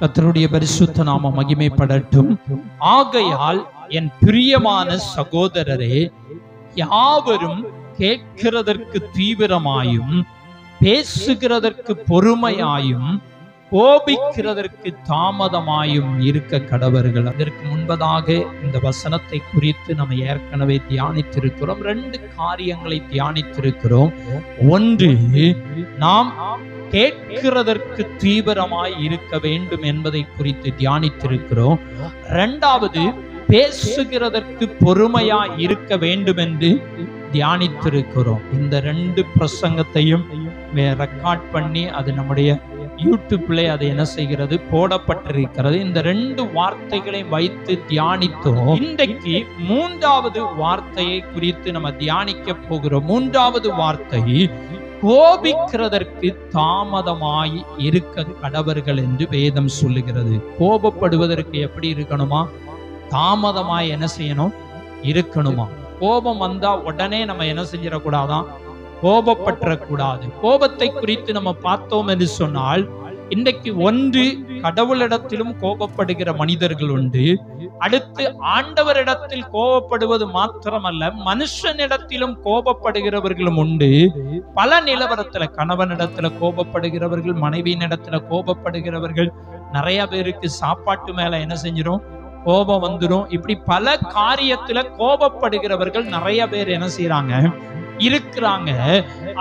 கர்த்தருடைய பரிசுத்த நாம மகிமைப்படட்டும். ஆகையால் என் பிரியமான சகோதரரே, யாவரும் கேட்கிறதற்கு தீவிரமாயும், பேசுகிறதற்கு பொறுமையாயும், கோபிக்கிறதற்கு தாமதமாயும் இருக்க கடவர்கள். அதற்கு முன்பதாக இந்த வசனத்தை குறித்து நம்ம ஏற்கனவே தியானித்திருக்கிறோம். 2 காரியங்களை தியானித்திருக்கிறோம். ஒன்று, நாம் கேட்கிறதற்கு தீவிரமாய் இருக்க வேண்டும் என்பதை குறித்து தியானித்திருக்கிறோம். 2வது, பேசுகிறதற்கு பொறுமையாய் இருக்க வேண்டும் என்று தியானித்திருக்கிறோம். இந்த 2 பிரசங்கத்தையும் ரெக்கார்ட் பண்ணி அது நம்முடைய யூடியூப்ல அது என்ன செய்கிறது, போடப்பட்டிருக்கிறது. இந்த 2 வார்த்தைகளை வைத்து தியானித்தோம். இன்றைக்கு 3வது வார்த்தையை குறித்து நம்ம தியானிக்க போகிறோம். 3வது வார்த்தை, கோபிக்கிறதற்கு தாமதமாய் இருக்க கடவர்கள் என்று வேதம் சொல்லுகிறது. கோபப்படுவதற்கு எப்படி இருக்கணுமா? தாமதமாய் என்ன செய்யணும்? இருக்கணுமா? கோபம் வந்தா உடனே நம்ம என்ன செஞ்சிடக்கூடாதான்? கோபப்பற்றக்கூடாது. கோபத்தை குறித்து நம்ம பார்த்தோம் என்று சொன்னால், இன்றைக்கு ஒன்று, கடவுளிடத்திலும் கோபப்படுகிற மனிதர்கள் உண்டு. அடுத்து, ஆண்டவரிடத்தில் கோபப்படுவது மாத்திரமல்ல, மனுஷனிடத்திலும் கோபப்படுகிறவர்களும் உண்டு. பல நிலவரத்துல கணவனிடத்துல கோபப்படுகிறவர்கள், மனைவியினிடத்துல கோபப்படுகிறவர்கள், நிறைய பேருக்கு சாப்பாட்டு மேல என்ன செஞ்சிடும்? கோபம் வந்துடும். இப்படி பல காரியத்துல கோபப்படுகிறவர்கள் நிறைய பேர் என்ன செய்யறாங்க? இருக்கிறாங்க.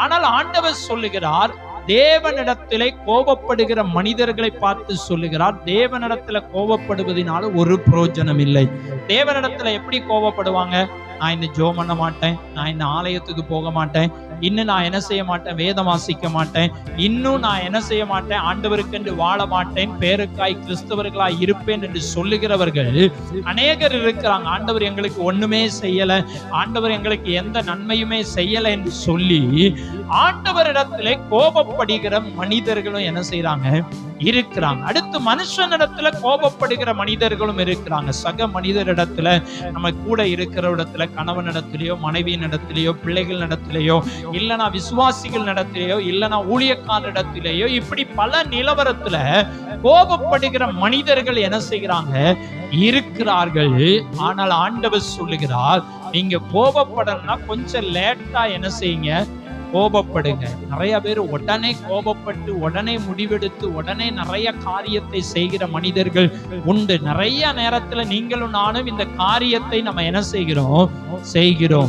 ஆனால் ஆண்டவர் சொல்லுகிறார், தேவனிடத்திலே கோபப்படுகிற மனிதர்களை பார்த்து சொல்லுகிறார், தேவனிடத்துல கோபப்படுவதனால ஒரு பிரயோஜனம் இல்லை. தேவனிடத்துல எப்படி கோபப்படுவாங்க? நான் இன்னும் ஜெபம் பண்ண மாட்டேன், நான் இன்னும் ஆலயத்துக்கு போக மாட்டேன், இன்னும் நான் என்ன செய்ய மாட்டேன், வேதம் வாசிக்க மாட்டேன், இன்னும் நான் என்ன செய்ய மாட்டேன், ஆண்டவருக்கு என்று வாழ மாட்டேன், பேருக்காய் கிறிஸ்தவர்களாய் இருப்பேன் என்று சொல்லுகிறவர்கள் அநேகர் இருக்கிறாங்க. ஆண்டவர் எங்களுக்கு ஒண்ணுமே செய்யல, ஆண்டவர் எங்களுக்கு எந்த நன்மையுமே செய்யல என்று சொல்லி ஆண்டவரிடத்திலே கோபப்படுகிற மனிதர்களும் என்ன செய்யறாங்க? இருக்கிறாங்க. அடுத்து, மனுஷனிடத்துல கோபப்படுகிற மனிதர்களும் இருக்கிறாங்க. சக மனிதரிடத்துல, நம்ம கூட இருக்கிற இடத்துல, கணவனிடத்திலேயோ, மனைவியின் இடத்திலேயோ, பிள்ளைகள் இடத்திலேயோ, இல்லைனா விசுவாசிகள் இடத்திலேயோ, இல்லைனா ஊழியக்காரரிடத்திலேயோ, இப்படி பல நிலவரத்துல கோபப்படுகிற மனிதர்கள் என்ன செய்கிறாங்க? இருக்கிறார்கள். ஆனால் ஆண்டவர் சொல்லுகிறார், நீங்க கோபப்படணும்னா கொஞ்சம் லேட்டா என்ன செய்யுங்க? கோபப்படுங்க. நிறைய பேர் உடனே கோபப்பட்டு, உடனே முடிவெடுத்து, உடனே நிறைய காரியத்தை செய்கிற மனிதர்கள் உண்டு. நிறைய நேரத்துல நீங்களும் நானும் இந்த காரியத்தை நம்ம என்ன செய்கிறோம்?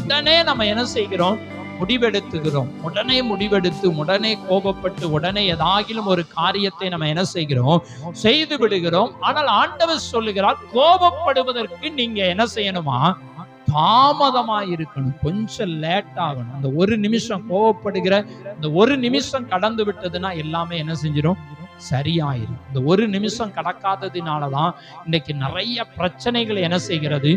உடனே நம்ம என்ன செய்கிறோம்? முடிவெடுத்துகிறோம். உடனே முடிவெடுத்து, உடனே கோபப்பட்டு, உடனே ஏதாகிலும் ஒரு காரியத்தை நம்ம என்ன செய்கிறோம்? செய்து விடுகிறோம். ஆனால் ஆண்டவர் சொல்லுகிறார், கோபப்படுவதற்கு நீங்க என்ன செய்யணுமா? தாமதமா இருக்கணும், கொஞ்சம் லேட் ஆகணும். அந்த 1 நிமிஷம் கோபப்படுகிற இந்த 1 நிமிஷம் கடந்து விட்டதுன்னா எல்லாமே என்ன செஞ்சிடும்? சரியாயிரும். இந்த 1 நிமிஷம் கடக்காததினாலதான் இன்னைக்கு நிறைய பிரச்சனைகள் என்ன செய்கிறது?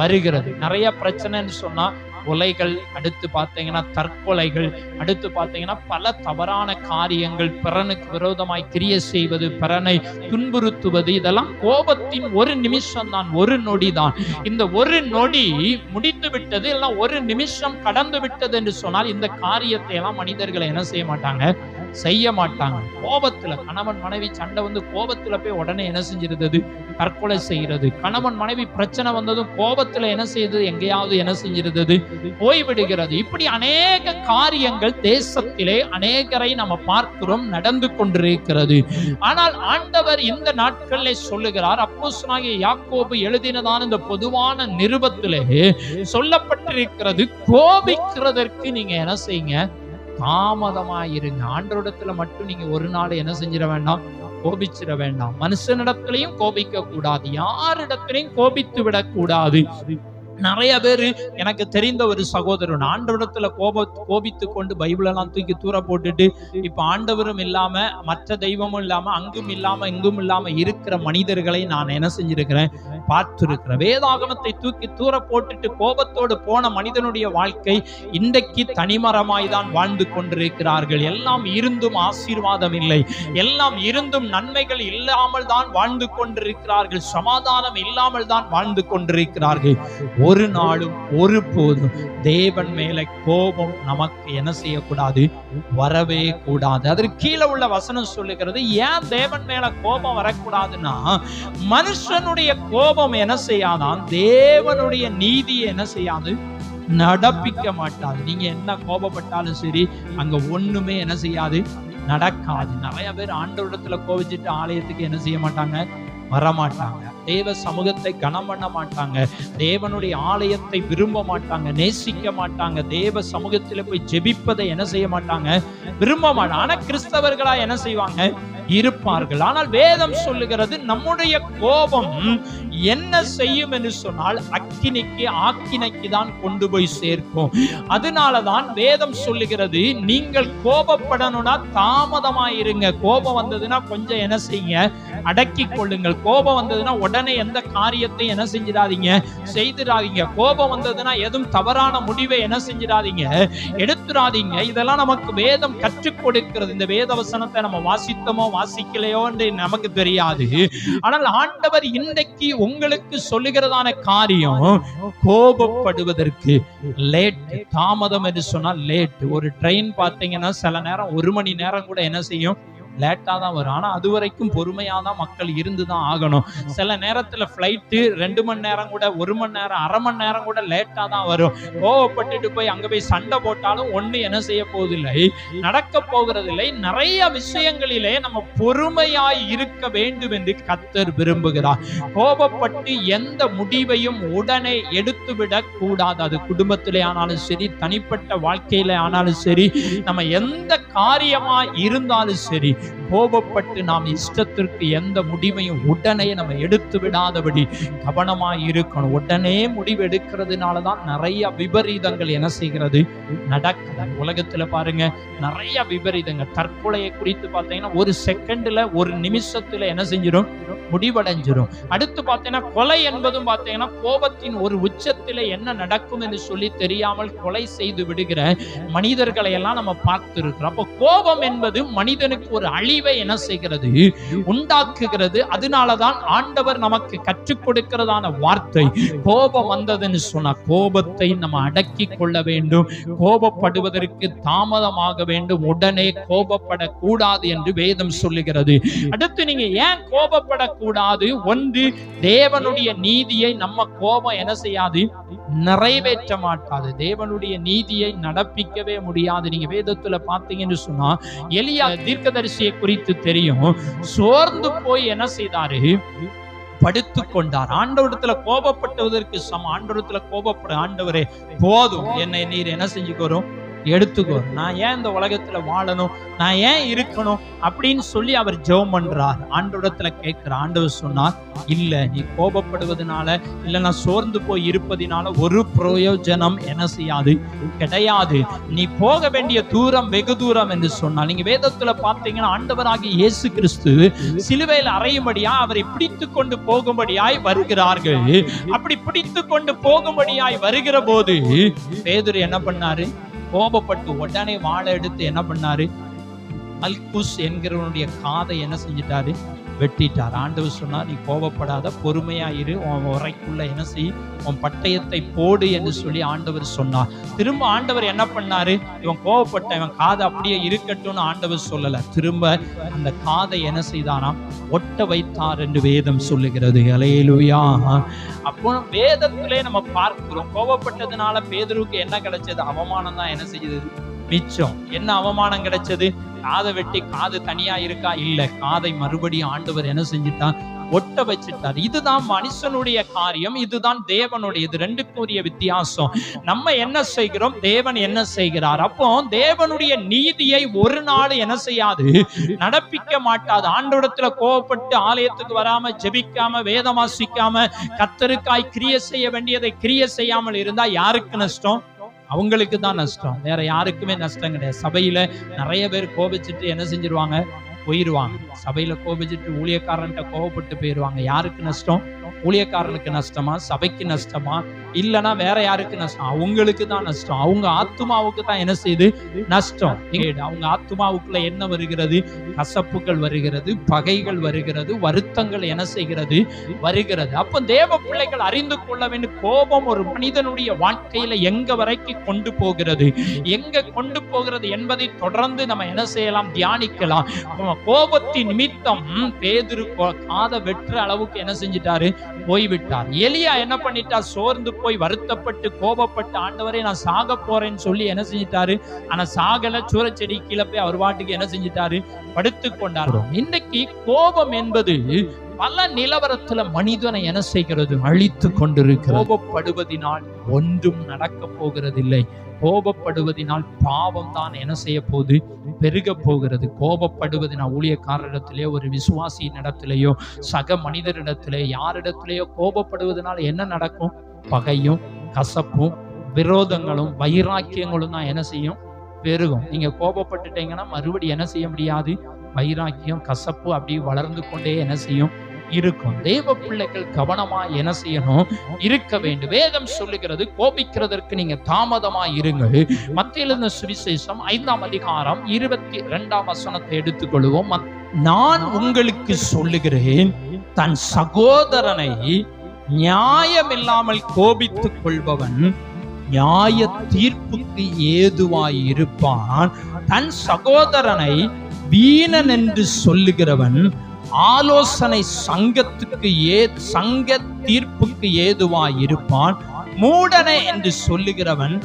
வருகிறது. நிறைய பிரச்சனைன்னு சொன்னா கொலைகள், அடுத்து பார்த்தீங்கன்னா தற்கொலைகள், அடுத்து பார்த்தீங்கன்னா பல தவறான காரியங்கள், பிறனுக்கு விரோதமாய் கிரியை செய்வது, பிறனை துன்புறுத்துவது, இதெல்லாம் கோபத்தின் 1 நிமிஷம் தான், 1 நொடி தான். இந்த 1 நொடி முடித்து விட்டது, எல்லாம் 1 நிமிஷம் கடந்து விட்டது என்று சொன்னால் இந்த காரியத்தை எல்லாம் மனிதர்களை என்ன செய்ய மாட்டாங்க? செய்ய மாட்டாங்க. கோபத்துல கணவன் மனைவி சண்டை வந்து கோபத்துல போய் உடனே என்ன செஞ்சிருந்தது? தற்கொலை செய்கிறது. கணவன் மனைவி பிரச்சனை வந்ததும் கோபத்துல என்ன செய்யுது? எங்கேயாவது என்ன செஞ்சிருந்தது? போய்விடுகிறது. இப்படி அநேக காரியங்கள் தேசத்திலே அநேகரை நம்ம பார்க்கிறோம், நடந்து கொண்டிருக்கிறது. ஆனால் ஆண்டவர் இந்த நாட்களிலே சொல்லுகிறார், அப்போஸ்தலனாகிய யாக்கோபு எழுதினதான இந்த பொதுவான நிருபத்திலே சொல்லப்பட்டிருக்கிறது, கோபிக்கிறதற்கு நீங்க என்ன செய்யுங்க? தாமதமாயிருங்க. ஆண்டவரிடத்துல மட்டும் நீங்க ஒரு நாள் என்ன செஞ்சிட வேண்டாம்? கோபிச்சிட வேண்டாம். மனுஷனிடத்திலையும் கோபிக்க கூடாது, யாரிடத்திலையும் கோபித்து விடக்கூடாது. நிறைய பேரு, எனக்கு தெரிந்த ஒரு சகோதரன் ஆண்டவரிடத்துல கோபித்து கொண்டு பைபிளெல்லாம் தூக்கி தூர போட்டுட்டு இப்ப ஆண்டவரும் இல்லாம, மற்ற தெய்வமும் இல்லாம, அங்கும் இல்லாம இங்கும் இல்லாம இருக்கிற மனிதர்களை நான் என்ன செஞ்சிருக்கிறேன்? பார்த்திருக்கிறேன். வேதாகமத்தை தூக்கி தூர போட்டுட்டு கோபத்தோடு போன மனிதனுடைய வாழ்க்கை இன்றைக்கு தனிமரமாய் தான் வாழ்ந்து கொண்டிருக்கிறார்கள். எல்லாம் இருந்தும் ஆசீர்வாதம் இல்லை, எல்லாம் இருந்தும் நன்மைகள் இல்லாமல் தான் வாழ்ந்து கொண்டிருக்கிறார்கள், சமாதானம் இல்லாமல் தான் வாழ்ந்து கொண்டிருக்கிறார்கள். ஒரு நாளும் ஒருபோதும் தேவன் மேல கோபம் நமக்கு என்ன செய்யக்கூடாது, வரவே கூடாது. அதற்கு கீழே உள்ள வசனம் சொல்லுகிறது, ஏன் தேவன் மேல கோபம் வரக்கூடாதுன்னா, மனுஷனுடைய கோபம் என்ன செய்யாதான், தேவனுடைய நீதியை என்ன செய்யாது, நடப்பிக்க மாட்டாது. நீங்க என்ன கோபப்பட்டாலும் சரி, அங்க ஒண்ணுமே என்ன செய்யாது, நடக்காது. நிறைய பேர் ஆண்டவரிடத்துல கோபிச்சுட்டு ஆலயத்துக்கு என்ன செய்ய மாட்டாங்க, வரமாட்டாங்க. தேவ சமூகத்தை கனம் பண்ண மாட்டாங்க. தேவனுடைய ஆலயத்தை விரும்ப மாட்டாங்க, நேசிக்க மாட்டாங்க. தேவ சமூகத்தில் போய் ஜெபிப்பதை என்ன செய்ய மாட்டாங்க, விரும்ப மாட்டாங்க. ஆனா கிறிஸ்தவர்களா என்ன செய்வாங்க, இருப்பார்கள். ஆனால் வேதம் சொல்லுகிறது, நம்முடைய கோபம் என்ன செய்யும் என்று சொன்னால், அக்கினிக்கு ஆக்கினைக்கு தான் கொண்டு போய் சேர்க்கும். அதனாலதான் வேதம் சொல்லுகிறது, நீங்கள் கோபப்படணும்னா தாமதமாயிருங்க. கோபம் வந்ததுன்னா கொஞ்சம் என்ன செய்யுங்க, அடக்கி கொள்ளுங்கள். கோபம் வந்ததுன்னா உடனே எந்த காரியத்தை என்ன செஞ்சிடாதீங்க, செய்திடாதீங்க. கோபம் வந்ததுன்னா எதுவும் தவறான முடிவை என்ன செஞ்சிடாதீங்க, எடுத்துடாதீங்க. இதெல்லாம் நமக்கு வேதம் கற்றுக் கொடுக்கிறது. இந்த வேத வசனத்தை நம்ம வாசித்தோமோ வாசிக்கலையோ என்று நமக்கு தெரியாது. ஆனால் ஆண்டவர் இன்றைக்கு உங்களுக்கு சொல்லுகிறதான காரியம், கோபப்படுவதற்கு லேட், தாமதம் என்று சொன்னால் லேட். ஒரு ட்ரெயின் பார்த்தீங்கன்னா சில நேரம் 1 மணி நேரம் கூட என்ன செய்யும், லேட்டா தான் வரும். ஆனா அது வரைக்கும் பொறுமையா தான் மக்கள் இருந்துதான் ஆகணும். சில நேரத்துல பிளைட்டு 2 மணி நேரம் கூட, 1 மணி நேரம், அரை மணி நேரம் கூட லேட்டா தான் வரும். கோவப்பட்டுட்டு போய் அங்க போய் சண்டை போட்டாலும் ஒண்ணு என்ன செய்ய போவதில்லை, நடக்க போகிறதில்லை. நிறைய விஷயங்களிலே நம்ம பொறுமையாய் இருக்க வேண்டும் என்று கர்த்தர் விரும்புகிறார். கோபப்பட்டு எந்த முடிவையும் உடனே எடுத்துவிடக் கூடாது. அது குடும்பத்திலே ஆனாலும் சரி, தனிப்பட்ட வாழ்க்கையில ஆனாலும் சரி, நம்ம எந்த காரியமா இருந்தாலும் சரி, கோபப்பட்டு நாம் இஷ்டத்திற்கு எந்த முடிவையும் உடனே நம்ம எடுத்து விடாதபடி கவனமாய் இருக்கணும். உடனே முடிவு எடுக்கிறதுனாலதான் நிறைய விபரீதங்கள் என்ன செய்கிறது, நடக்குது. உலகத்துல பாருங்க, நிறைய விபரீதங்கள். தற்கொலையை குறித்து பார்த்தீங்கன்னா, ஒரு செகண்ட்ல, ஒரு நிமிஷத்துல என்ன செஞ்சிடும், முடிவடைஞ்சிடும். அடுத்து பார்த்தீங்கன்னா, கொலை என்பதும் பார்த்தீங்கன்னா, கோபத்தின் ஒரு உச்சத்திலே என்ன நடக்கும் என்று சொல்லி தெரியாமல் கொலை செய்து விடுகிற மனிதர்களை எல்லாம் நம்ம பார்த்து இருக்கிறோம். அப்போ கோபம் என்பது மனிதனுக்கு ஒரு அழிவை என்ன செய்கிறது, உண்டாக்குகிறது. அதனாலதான் ஆண்டவர் நமக்கு கற்றுக் கொடுக்கிறதான வார்த்தை, கோபம் வந்ததுன்னு சொன்னா கோபத்தை நம்ம அடக்கி கொள்ள வேண்டும். கோபப்படுவதற்கு தாமதமாக வேண்டும், உடனே கோபப்படக்கூடாது என்று வேதம் சொல்லுகிறது. அடுத்து நீங்க ஏன் கோபப்படக்கூடாது? ஒன்று, தேவனுடைய நீதியை நம்ம கோபம் என்ன செய்யாது, நிறைவேற்ற மாட்டாது. தேவனுடைய நீதியை நடப்பிக்கவே முடியாது. நீங்க வேதத்துல பாத்தீங்கன்னு சொன்னா, எலியா தீர்க்கதரிசியை குறித்து தெரியும். சோர்ந்து போய் என்ன செய்தாரு, படுத்துக் கொண்டார். ஆண்டவரிடத்துல கோபப்பட்டதற்கு ஆண்டவரிடத்துல கோபப்பட, ஆண்டவரே போதும், என்னை நீர் என்ன செஞ்சுக்கிறோம், எடுத்துக்கோ. நான் ஏன் இந்த உலகத்துல வாழணும், நான் ஏன் இருக்கணும் அப்படின்னு சொல்லி அவர் ஜெபம் பண்றார். ஆண்டவரிடத்துல கேட்கிற. ஆண்டவர் சொன்னார், இல்ல, நீ கோபப்படுவதனால, இல்ல நான் சோர்ந்து போய் இருப்பதினால ஒரு பிரயோஜனம் என்ன செய்யாது, கிடையாது. நீ போக வேண்டிய தூரம் வெகு தூரம் என்று சொன்னார். நீங்க வேதத்துல பார்த்தீங்கன்னா, ஆண்டவராகிய இயேசு கிறிஸ்து சிலுவையில் அறையும்படியா அவரை பிடித்து கொண்டு போகும்படியாய் வருகிறார்கள். அப்படி பிடித்து கொண்டு போகும்படியாய் வருகிற போது பேதுரு என்ன பண்ணாரு, கோபப்பட்டு உடனே வாளை எடுத்து என்ன பண்ணாரு, அல்குஸ் என்கிறவனுடைய காதை என்ன செஞ்சிட்டாரு, வெட்டிட்டார். ஆண்டவர் சொன்னார், நீ கோபப்படாத, பொறுமையா இரு, உன் உரைக்குள்ள என்ன செய், உன் பட்டயத்தை போடு என்று சொல்லி ஆண்டவர் சொன்னார். திரும்ப ஆண்டவர் என்ன பண்ணாரு, இவன் கோபப்பட்ட, இவன் காதை அப்படியே இருக்கட்டும்னு ஆண்டவர் சொல்லல. திரும்ப அந்த காதை என்ன செய்தாராம், ஒட்ட வைத்தார் என்று வேதம் சொல்லுகிறது. அல்லேலூயா. அப்போ வேதத்திலே நம்ம பார்க்கிறோம், கோபப்பட்டதுனால பேதுருக்கு என்ன கிடைச்சது, அவமானம் தான் என்ன செய்யுது, மிச்சம். என்ன அவமானம் கிடைச்சது, காதை வெட்டி காது தனியா இருக்கா, இல்ல, காதை மறுபடியும் ஆண்டவர் என்ன செஞ்சுட்டார், ஒட்ட வச்சுட்டார். இதுதான் மனுஷனுடைய காரியம், இதுதான் தேவனுடைய. இது ரெண்டுக்குரிய வித்தியாசம். நம்ம என்ன செய்கிறோம், தேவன் என்ன செய்கிறார். அப்போ தேவனுடைய நீதியை ஒரு நாள் என்ன செய்யாது, நடப்பிக்க மாட்டாது. ஆண்டவரிடத்துல கோபப்பட்டு ஆலயத்துக்கு வராம, ஜெபிக்காம, வேதம் வாசிக்காம, கர்த்தருக்காய் கிரியை செய்ய வேண்டியதை கிரியை செய்யாமல் இருந்தா யாருக்கு நஷ்டம், அவங்களுக்கு தான் நஷ்டம், வேற யாருக்குமே நஷ்டம் கிடையாது. சபையில நிறைய பேர் கோபிச்சுட்டு என்ன செஞ்சிருவாங்க, போயிருவாங்க. சபையில கோபிச்சுட்டு ஊழியக்காரன்ட்ட கோபப்பட்டு போயிருவாங்க. யாருக்கு நஷ்டம், ஊழியக்காரனுக்கு நஷ்டமா, சபைக்கு நஷ்டமா, இல்லனா வேற யாருக்கு நஷ்டம்? அவங்களுக்கு தான் நஷ்டம். அவங்க ஆத்துமாவுக்கு தான் என்ன செய்யுது? நஷ்டம். அவங்க ஆத்துமாவுக்குள்ள என்ன வருகிறது? கசப்புகள் வருகிறது, பகைகள் வருகிறது, வருத்தங்கள் என்ன செய்கிறது? வருகிறது. அப்ப தேவ பிள்ளைகள் அறிந்து கொள்ள வேண்டும், கோபம் ஒரு மனிதனுடைய வாழ்க்கையில எங்க வரைக்கும் கொண்டு போகிறது, எங்க கொண்டு போகிறது என்பதை தொடர்ந்து நம்ம என்ன செய்யலாம்? தியானிக்கலாம். கோபத்தின் நிமித்தம் பேதுரு காதை வெற்ற அளவுக்கு என்ன செஞ்சிட்டாரு? போய்விட்டார். எலியா என்ன பண்ணிட்டார்? சோர்ந்து போய் வருத்தப்பட்டு கோபப்பட்டு, ஆண்டவரே நான் சாக போறேன்னு சொல்லி என்ன செஞ்சிட்டாரு? ஆனா சாகல, சூரச்செடி கீழே போய் அவர் வாட்டுக்கு என்ன செஞ்சிட்டாரு? படுத்து கொண்டார். இன்னைக்கு கோபம் என்பது பல நிலவரத்துல மனிதனை என்ன செய்கிறது? அழித்து கொண்டிருக்கிறது. கோபப்படுவதினால் ஒன்றும் நடக்க போகிறதில்லை. கோபப்படுவதினால் பாவம் தான் என்ன செய்ய போகுது? பெருக போகிறது. கோபப்படுவதினால் ஊழியக்காரரிடத்திலேயோ, ஒரு விசுவாசியின் இடத்திலேயோ, சக மனிதரிடத்திலே, யாரிடத்திலேயோ கோபப்படுவதனால் என்ன நடக்கும்? பகையும், கசப்பும், விரோதங்களும், வைராக்கியங்களும் தான் என்ன செய்யும்? பெருகும். நீங்க கோபப்பட்டுட்டீங்கன்னா மறுபடியும் என்ன செய்ய முடியாது? வைராக்கியம், கசப்பு அப்படி வளர்ந்து கொண்டே என்ன செய்யும்? இருக்கும். தேவ பிள்ளைகள் கவனமா என்ன செய்யணும்? இருக்க வேண்டும். வேதம் சொல்லுகிறது, கோபிக்கிறதற்கு நீங்க தாமதமா இருங்கள். மத்தேயு எழுதின சுவிசேஷம் 5ஆம் அதிகாரம் 22ஆம் வசனத்தை எடுத்துக்கொள்வோம். நான் உங்களுக்கு சொல்லுகிறேன், தன் சகோதரனை நியாயமில்லாமல் கோபித்துக் கொள்பவன் நியாய தீர்ப்புக்கு ஏதுவாய் இருப்பான். தன் சகோதரனை வீணன் என்று சொல்லுகிறவன் ஆலோசனை சங்க தீர்ப்புக்கு ஏதுவாய் இருப்பான். மூடனை என்று சொல்லுகிறவன்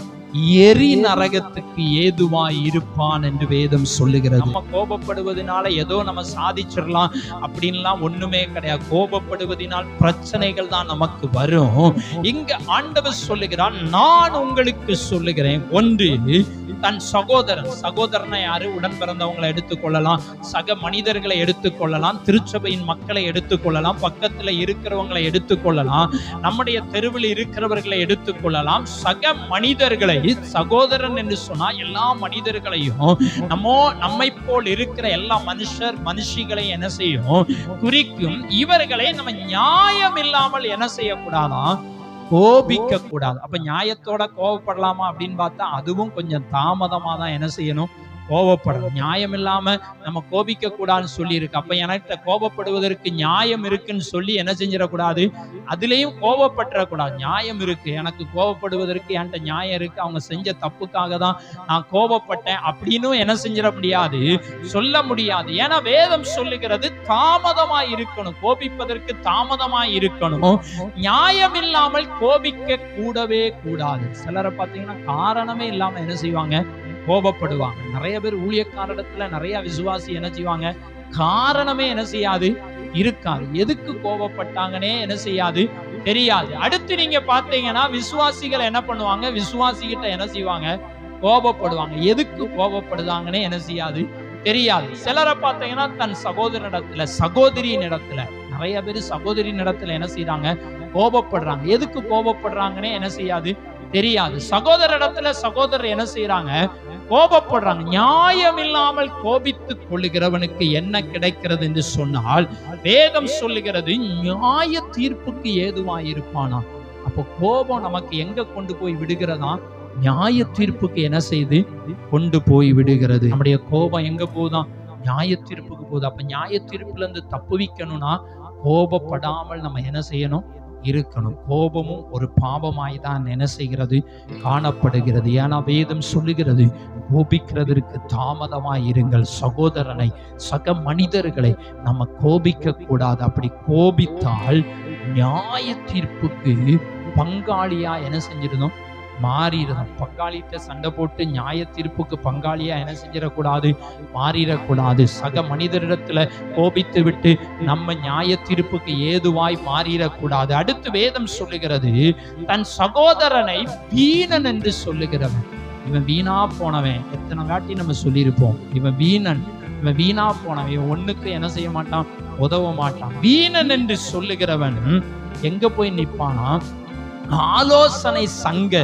எரி நரகத்துக்கு ஏதுவாய் இருப்பான் என்று வேதம் சொல்லுகிறது. நம்ம கோபப்படுவதனால ஏதோ நம்ம சாதிச்சிடலாம் அப்படின்லாம் ஒண்ணுமே கிடையாது. கோபப்படுவதனால் பிரச்சனைகள் தான் நமக்கு வரும். இங்க ஆண்டவர் சொல்லுகிறான், நான் உங்களுக்கு சொல்லுகிறேன், ஒன்று தன் சகோதரனை யாரு? உடன் பிறந்தவங்களை எடுத்துக்கொள்ளலாம், சக மனிதர்களை எடுத்துக்கொள்ளலாம், திருச்சபையின் மக்களை எடுத்துக்கொள்ளலாம், பக்கத்துல இருக்கிறவங்களை எடுத்துக்கொள்ளலாம், நம்முடைய தெருவில் இருக்கிறவர்களை எடுத்துக்கொள்ளலாம். சக மனிதர்களை, சகோதரன் என்று சொன்னா எல்லா மனிதர்களையும் நம்மை போல் இருக்கிற எல்லா மனுஷிகளை என்ன செய்யும்? குறிக்கும். இவர்களை நம்ம நியாயம் இல்லாமல் என்ன செய்யக்கூடாதா? கோபிக்க கூடாது. அப்ப நியாயத்தோட கோபப்படலாமா அப்படின்னு பார்த்தா அதுவும் கொஞ்சம் தாமதமா தான் என்ன செய்யணும்? கோபப்படணும். நியாயம் இல்லாம நம்ம கோபிக்க கூடாதுன்னு சொல்லி இருக்கு. அப்ப எனக்கு கோபப்படுவதற்கு நியாயம் இருக்குன்னு சொல்லி என்ன செஞ்சிடக்கூடாது? அதுலயும் கோபப்பட்டுறக்கூடாது. நியாயம் இருக்கு, எனக்கு கோபப்படுவதற்கு என்கிட்ட நியாயம் இருக்கு, அவங்க செஞ்ச தப்புக்காக தான் நான் கோபப்பட்டேன் அப்படின்னு என்ன செஞ்சிட முடியாது? சொல்ல முடியாது. ஏன்னா வேதம் சொல்லுகிறது தாமதமா இருக்கணும், கோபிப்பதற்கு தாமதமா இருக்கணும். நியாயம் இல்லாமல் கோபிக்க கூடவே கூடாது. சிலரை பார்த்தீங்கன்னா காரணமே இல்லாம என்ன செய்வாங்க? கோபப்படுவாங்க. நிறைய பேர் ஊழியக்காரஇடத்துல நிறைய விசுவாசி என்ன செய்வாங்க? காரணமே என்ன செய்யாது? இருக்காது. எதுக்கு கோபப்பட்டாங்கன்னே என்ன செய்யாது? தெரியாது. அடுத்து நீங்க பாத்தீங்கன்னா விசுவாசிகள் என்ன பண்ணுவாங்க? விசுவாசிகிட்ட என்ன செய்வாங்க? கோபப்படுவாங்க. எதுக்கு கோபப்படுதாங்கன்னே என்ன செய்யாது? தெரியாது. சிலரை பார்த்தீங்கன்னா தன் சகோதரனிடத்துல, சகோதரியின் இடத்துல, நிறைய பேர் சகோதரியின் இடத்துல என்ன செய்யறாங்க? கோபப்படுறாங்க. எதுக்கு கோபப்படுறாங்கன்னே என்ன செய்யாது? தெரியாது. சகோதரிடத்துல சகோதரர் என்ன செய்யறாங்க? கோபப்படுறாங்க. நியாயம் இல்லாமல் கோபித்துக் கொள்ளுகிறவனுக்கு என்ன கிடைக்கிறது என்று சொன்னால் வேதம் சொல்லுகிறது, நியாய தீர்ப்புக்கு ஏதுவாய் இருப்பானா. அப்போ கோபம் நமக்கு எங்க கொண்டு போய் விடுகிறதா? நியாய தீர்ப்புக்கு என்ன செய்து கொண்டு போய் விடுகிறது. நம்முடைய கோபம் எங்க போகுதான்? நியாய தீர்ப்புக்கு போகுது. அப்ப நியாய தீர்ப்புல இருந்து தப்புவிக்கணும்னா கோபப்படாமல் நம்ம என்ன செய்யணும்? இருக்கணும். கோபமும் ஒரு பாவமாய் தான் என்ன செய்கிறது? காணப்படுகிறது. ஏன்னா வேதம் சொல்லுகிறது, கோபிக்கிறதற்கு தாமதமாய் இருங்கள். சகோதரனை, சக மனிதர்களை நம்ம கோபிக்க கூடாது. அப்படி கோபித்தால் நியாய தீர்ப்புக்கு பங்காளியா என்ன செஞ்சிருந்தோம்? மாறிடுறோம். பங்காளிட்ட சண்டை போட்டு நியாய தீர்ப்புக்கு பங்காளியா என்ன செஞ்சிடக்கூடாது? மாறிடக்கூடாது. சக மனிதரிடத்துல கோபித்து விட்டு நம்ம நியாய தீர்ப்புக்கு ஏதுவாய் மாறிடக்கூடாது. அடுத்து வேதம் சொல்லுகிறது, தன் சகோதரனை வீணன் என்று சொல்லுகிறவன். இவன் வீணா போனவன். எத்தனை வாட்டி நம்ம சொல்லியிருப்போம், இவன் வீணன், இவன் வீணா போனவன், இவன் ஒண்ணுக்கு என்ன செய்ய மாட்டான்? உதவ மாட்டான். வீணன் என்று சொல்லுகிறவன் எங்க போய் நிற்பானா? ஆலோசனை சங்க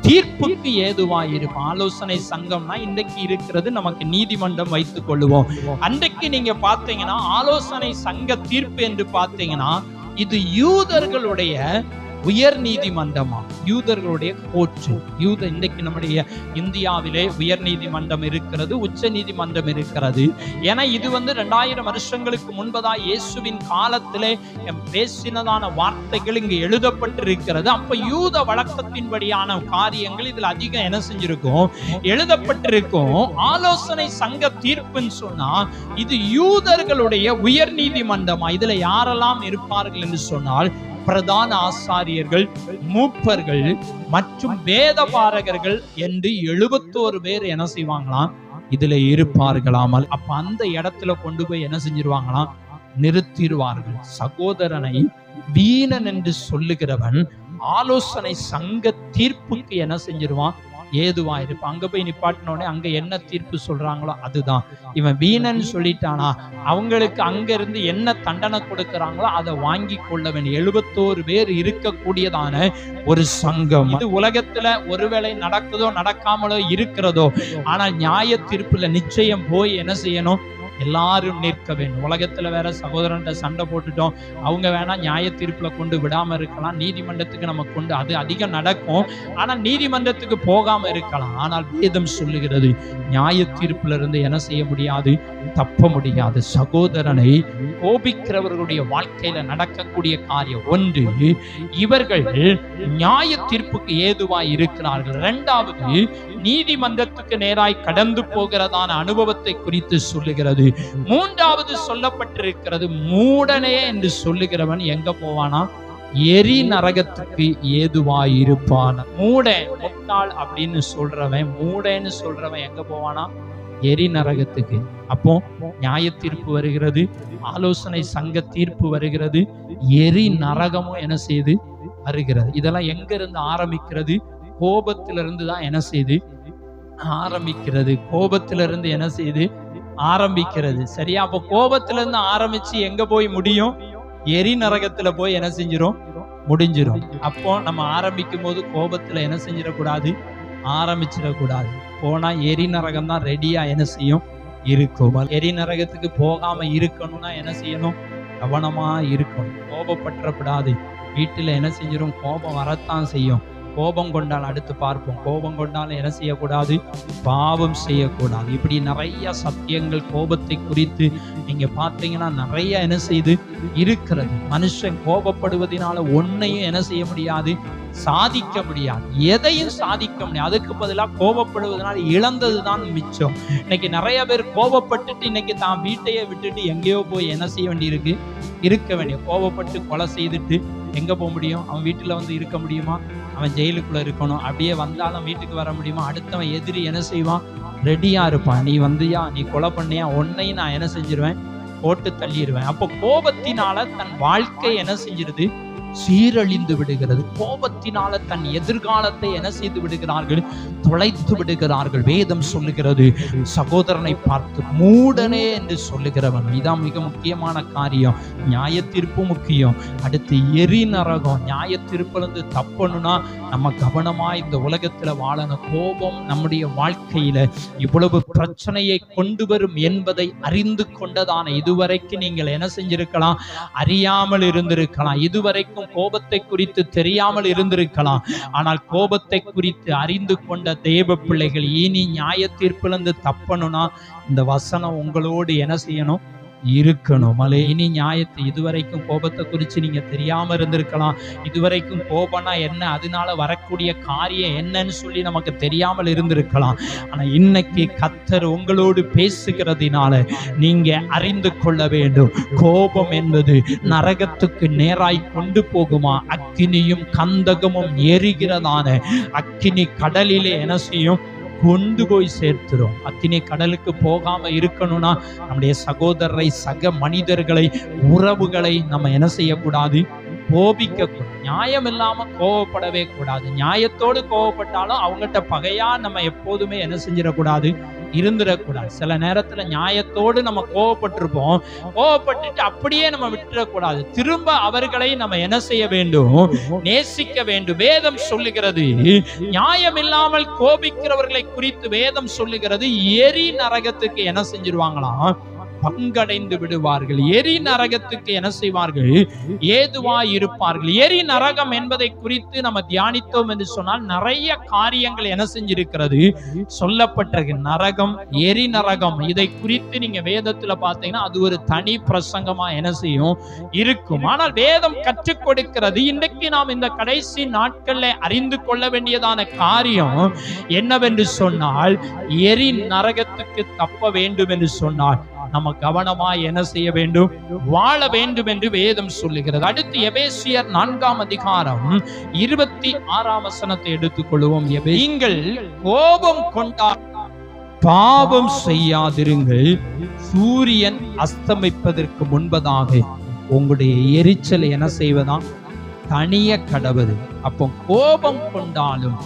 தீர்ப்புக்கு ஏதுவாய் இருக்கும். ஆலோசனை சங்கம்னா இன்றைக்கு இருக்கிறது நமக்கு நீதிமன்றம் வைத்துக் கொள்ளுவோம். அன்றைக்கு நீங்க பாத்தீங்கன்னா ஆலோசனை சங்க தீர்ப்பு என்று பாத்தீங்கன்னா இது யூதர்களுடைய உயர் நீதிமன்றமா, யூதர்களுடைய கோர்ட். இன்னைக்கு நம்முடைய இந்தியாவிலே உயர் நீதிமன்றம் இருக்கிறது, உச்ச நீதிமன்றம் இருக்கிறது. ஏன்னா இது 2000 வருஷங்களுக்கு முன்பதா இயேசுவின் காலத்திலே பேசினதான வார்த்தைகள் இங்கு எழுதப்பட்டிருக்கிறது. அப்ப யூத வழக்கத்தின்படியான காரியங்கள் இதுல அதிகம் என்ன செஞ்சிருக்கும், எழுதப்பட்டிருக்கும். ஆலோசனை சங்க தீர்ப்புன்னு சொன்னா இது யூதர்களுடைய உயர் நீதிமன்றமா. இதுல யாரெல்லாம் இருப்பார்கள் என்று சொன்னால் பிரதான ஆசாரியர்கள், மூப்பர்கள் மற்றும் வேதபாரகர்கள் என்று 71 பேர் என்ன செய்வாங்களாம், இதுல இருப்பார்களாமல். அப்ப அந்த இடத்துல கொண்டு போய் என்ன செஞ்சிருவாங்களாம், நிறுத்திடுவார்கள். சகோதரனை வீணன் என்று சொல்லுகிறவன் ஆலோசனை சங்க தீர்ப்புக்கு என்ன செஞ்சிருவான், ஏதுவா இருப்பான். அங்க போய் நிப்பாட்டினோடனே அங்க என்ன தீர்ப்பு சொல்றாங்களோ அதுதான். இவன் வீணன் சொல்லிட்டானா அவங்களுக்கு அங்க இருந்து என்ன தண்டனை கொடுக்கறாங்களோ அதை வாங்கி கொள்ள வேண்டிய 71 பேர் இருக்கக்கூடியதான ஒரு சங்கம். இது உலகத்துல ஒருவேளை நடக்குதோ நடக்காமலோ இருக்கிறதோ, ஆனால் நியாய தீர்ப்புல நிச்சயம் போய் என்ன செய்யணும், எல்லாரும் நிற்க வேண்டும். உலகத்துல வேற சகோதரன்ட்ட சண்டை போட்டுட்டோம், அவங்க வேணா நியாய தீர்ப்புல கொண்டு விடாம இருக்கலாம், நீதிமன்றத்துக்கு நம்ம கொண்டு, அது அதிகம் நடக்கும். ஆனா நீதிமன்றத்துக்கு போகாம இருக்கலாம். ஆனால் வேதம் சொல்லுகிறது நியாய தீர்ப்புல இருந்து என்ன செய்ய முடியாது, தப்ப முடியாது. சகோதரனை கோபிக்கிறவர்களுடைய வாழ்க்கையில நடக்கக்கூடிய காரியம் ஒன்று, இவர்கள் நியாய தீர்ப்புக்கு ஏதுவாய் இருக்கிறார்கள். இரண்டாவது, நீதிமன்றத்துக்கு நேராய் கடந்து போகிறதான அனுபவத்தை குறித்து சொல்லுகிறது. மூன்றாவது சொல்லப்பட்டிருக்கிறது, மூடனே என்று சொல்லுகிறவன் எங்க போவானா, எரி நரகத்துக்கு ஏதுவாயிருப்பான். முட்டாள் அப்படின்னு சொல்றவன், மூடன்னு சொல்றவன் எங்க போவானா, எரி நரகத்துக்கு. அப்போ நியாய தீர்ப்பு வருகிறது, ஆலோசனை சங்க தீர்ப்பு வருகிறது, எரி நரகமும் என்ன செய்து வருகிறது. இதெல்லாம் எங்க இருந்து ஆரம்பிக்கிறது, கோபத்திலிருந்து தான் என்ன செய்து ஆரம்பிக்கிறது. கோபத்திலிருந்து என்ன செய்து ஆரம்பிக்கிறது. சரியா? அப்ப கோபத்திலிருந்து ஆரம்பிச்சு எங்க போய் முடியும், எரி நரகத்துல போய் என்ன செஞ்சிரும், முடிஞ்சிரும். அப்போ நம்ம ஆரம்பிக்கும் போது கோபத்துல என்ன செஞ்சிடக்கூடாது, ஆரம்பிச்சிடக்கூடாது. போனா எரி நரகம் தான் ரெடியா என்ன செய்யும், இருக்கும். எரி நரகத்துக்கு போகாம இருக்கணும்னா என்ன செய்யணும், கவனமா இருக்கணும். கோபப்பற்றப்படாது. வீட்டுல என்ன செஞ்சிடும், கோபம் வரத்தான் செய்யும். கோபம் கொண்டால் அடுத்து பார்ப்போம், கோபம் கொண்டாலும் என்ன செய்யக்கூடாது, பாவம் செய்யக்கூடாது. இப்படி நிறைய சத்தியங்கள் கோபத்தை குறித்து நீங்க பார்த்தீங்கன்னா நிறைய என்ன செய்து இருக்கிறது. மனுஷன் கோபப்படுவதனால ஒன்னையும் என்ன செய்ய முடியாது, சாதிக்க முடியாது, எதையும் சாதிக்க முடியாது. அதுக்கு பதிலாக கோபப்படுவதனால் இழந்ததுதான் மிச்சம். இன்னைக்கு நிறைய பேர் கோபப்பட்டுட்டு இன்னைக்கு தான் வீட்டையே விட்டுட்டு எங்கேயோ போய் என்ன செய்ய வேண்டியிருக்கு, இருக்க வேண்டிய. கோபப்பட்டு கொலை செய்துட்டு எங்க போக முடியும், அவன் வீட்டுல வந்து இருக்க முடியுமா, அவன் ஜெயிலுக்குள்ள இருக்கணும். அப்படியே வந்தாலும் வீட்டுக்கு வர முடியுமா, அடுத்தவன் எதிரி என்ன செய்வான், ரெடியா இருப்பான். நீ வந்தியா, நீ கொலை பண்ணியா, உன்னையும் நான் என்ன செஞ்சிருவேன், போட்டு தள்ளிடுவேன். அப்போ கோபத்தினால தன் வாழ்க்கை என்ன செஞ்சிருது, சீரழிந்து விடுகிறது. கோபத்தினால தன் எதிர்காலத்தை என்ன செய்து விடுகிறார்கள், தொலைத்து விடுகிறார்கள். வேதம் சொல்லுகிறது, சகோதரனை பார்த்து மூடனே என்று சொல்லுகிறவன். இதான் மிக முக்கியமான காரியம். நியாய தீர்ப்பு முக்கியம், அடுத்து எரி நரகம். நியாய தீர்ப்பிலிருந்து தப்பணும்னா நம்ம கவனமா இந்த உலகத்துல வாழணும். கோபம் நம்முடைய வாழ்க்கையில இவ்வளவு பிரச்சனையை கொண்டு வரும் என்பதை அறிந்து கொண்டதான இதுவரைக்கும் நீங்கள் என்ன செஞ்சிருக்கலாம், அறியாமல் இருந்திருக்கலாம். இதுவரைக்கும் கோபத்தை குறித்து தெரியாமல் இருந்திருக்கலாம். ஆனால் கோபத்தை குறித்து அறிந்து கொண்ட தேவ பிள்ளைகள் இனி நியாய தீர்ப்பிலிருந்து தப்பணும்னா இந்த வசனம் உங்களோடு என்ன செய்யணும், இருக்கணும். இனி நியாயத்தை, இதுவரைக்கும் கோபத்தை குறித்து நீங்க தெரியாம இருந்திருக்கலாம். இதுவரைக்கும் கோபம்னா என்ன, அதனால வரக்கூடிய காரியம் என்னன்னு சொல்லி நமக்கு தெரியாமல் இருந்திருக்கலாம். ஆனா இன்னைக்கு கர்த்தர் உங்களோடு பேசுகிறதுனால நீங்க அறிந்து கொள்ள வேண்டும், கோபம் என்பது நரகத்துக்கு நேராய் கொண்டு போகுமா. அக்கினியும் கந்தகமும் எரிகிறதான அக்கினி கடலிலே என்ன செய்யும், கொண்டு போய் சேர்த்துரும். அக்கினி கடலுக்கு போகாம இருக்கணும்னா நம்முடைய சகோதரரை, சக மனிதர்களை, உறவுகளை நம்ம என்ன செய்யக்கூடாது, கோபிக்க கூடாது. நியாயம் இல்லாம கோபப்படவே கூடாது. நியாயத்தோடு கோபப்பட்டாலும் அவங்ககிட்ட பகையா நம்ம எப்போதுமே என்ன செஞ்சிடக்கூடாது, இருந்துடக்கூடாது. சில நேரத்துல நியாயத்தோடு நம்ம கோபப்பட்டிருப்போம், கோபப்பட்டுட்டு அப்படியே நம்ம விட்டுறக்கூடாது. திரும்ப அவர்களை நம்ம என்ன செய்ய வேண்டும், நேசிக்க வேண்டும். வேதம் சொல்லுகிறது, நியாயம் இல்லாமல் கோபிக்கிறவர்களை குறித்து வேதம் சொல்லுகிறது, எரி நரகத்துக்கு என்ன செஞ்சிருவாங்களாம், பங்கடைந்து விடுவார்கள். எரி நரகத்துக்கு என்ன செய்வார்கள்? ஏதுவாய் இருப்பார்கள். எரி நரகம் என்பதை குறித்து நம்ம தியானித்தோம் என்று சொன்னால் நிறைய காரியங்கள் என்ன செஞ்சிருக்கிறது? சொல்லப்பட்டிருக்கு. நரகம், எரி நரகம், இதை குறித்து நீங்க வேதத்துல பார்த்தீங்கன்னா அது ஒரு தனி பிரசங்கமா என்ன செய்யும்? இருக்கும். ஆனால் வேதம் கற்றுக் கொடுக்கிறது. இன்றைக்கு நாம் இந்த கடைசி நாட்கள்ல அறிந்து கொள்ள வேண்டியதான காரியம் என்னவென்று சொன்னால், எரி நரகத்துக்கு தப்ப வேண்டும் என்று சொன்னால் நம்ம கவனமாய் என்ன செய்ய வேண்டும்? வாழ வேண்டும் என்று வேதம் சொல்லுகிறது. அடுத்து எபேசியர் 4ஆம் அதிகாரம் 26ஆம் வசனத்தை எடுத்துக்கொள்வோம். நீங்கள் கோபம் கொண்டால் பாவம் செய்யாதிருங்கள், சூரியன் அஸ்தமிப்பதற்கு முன்பதாக உங்களுடைய எரிச்சல் என்ன செய்வதாம்? தனிய கடவுது. அப்போ கோபம் கொண்டாலும்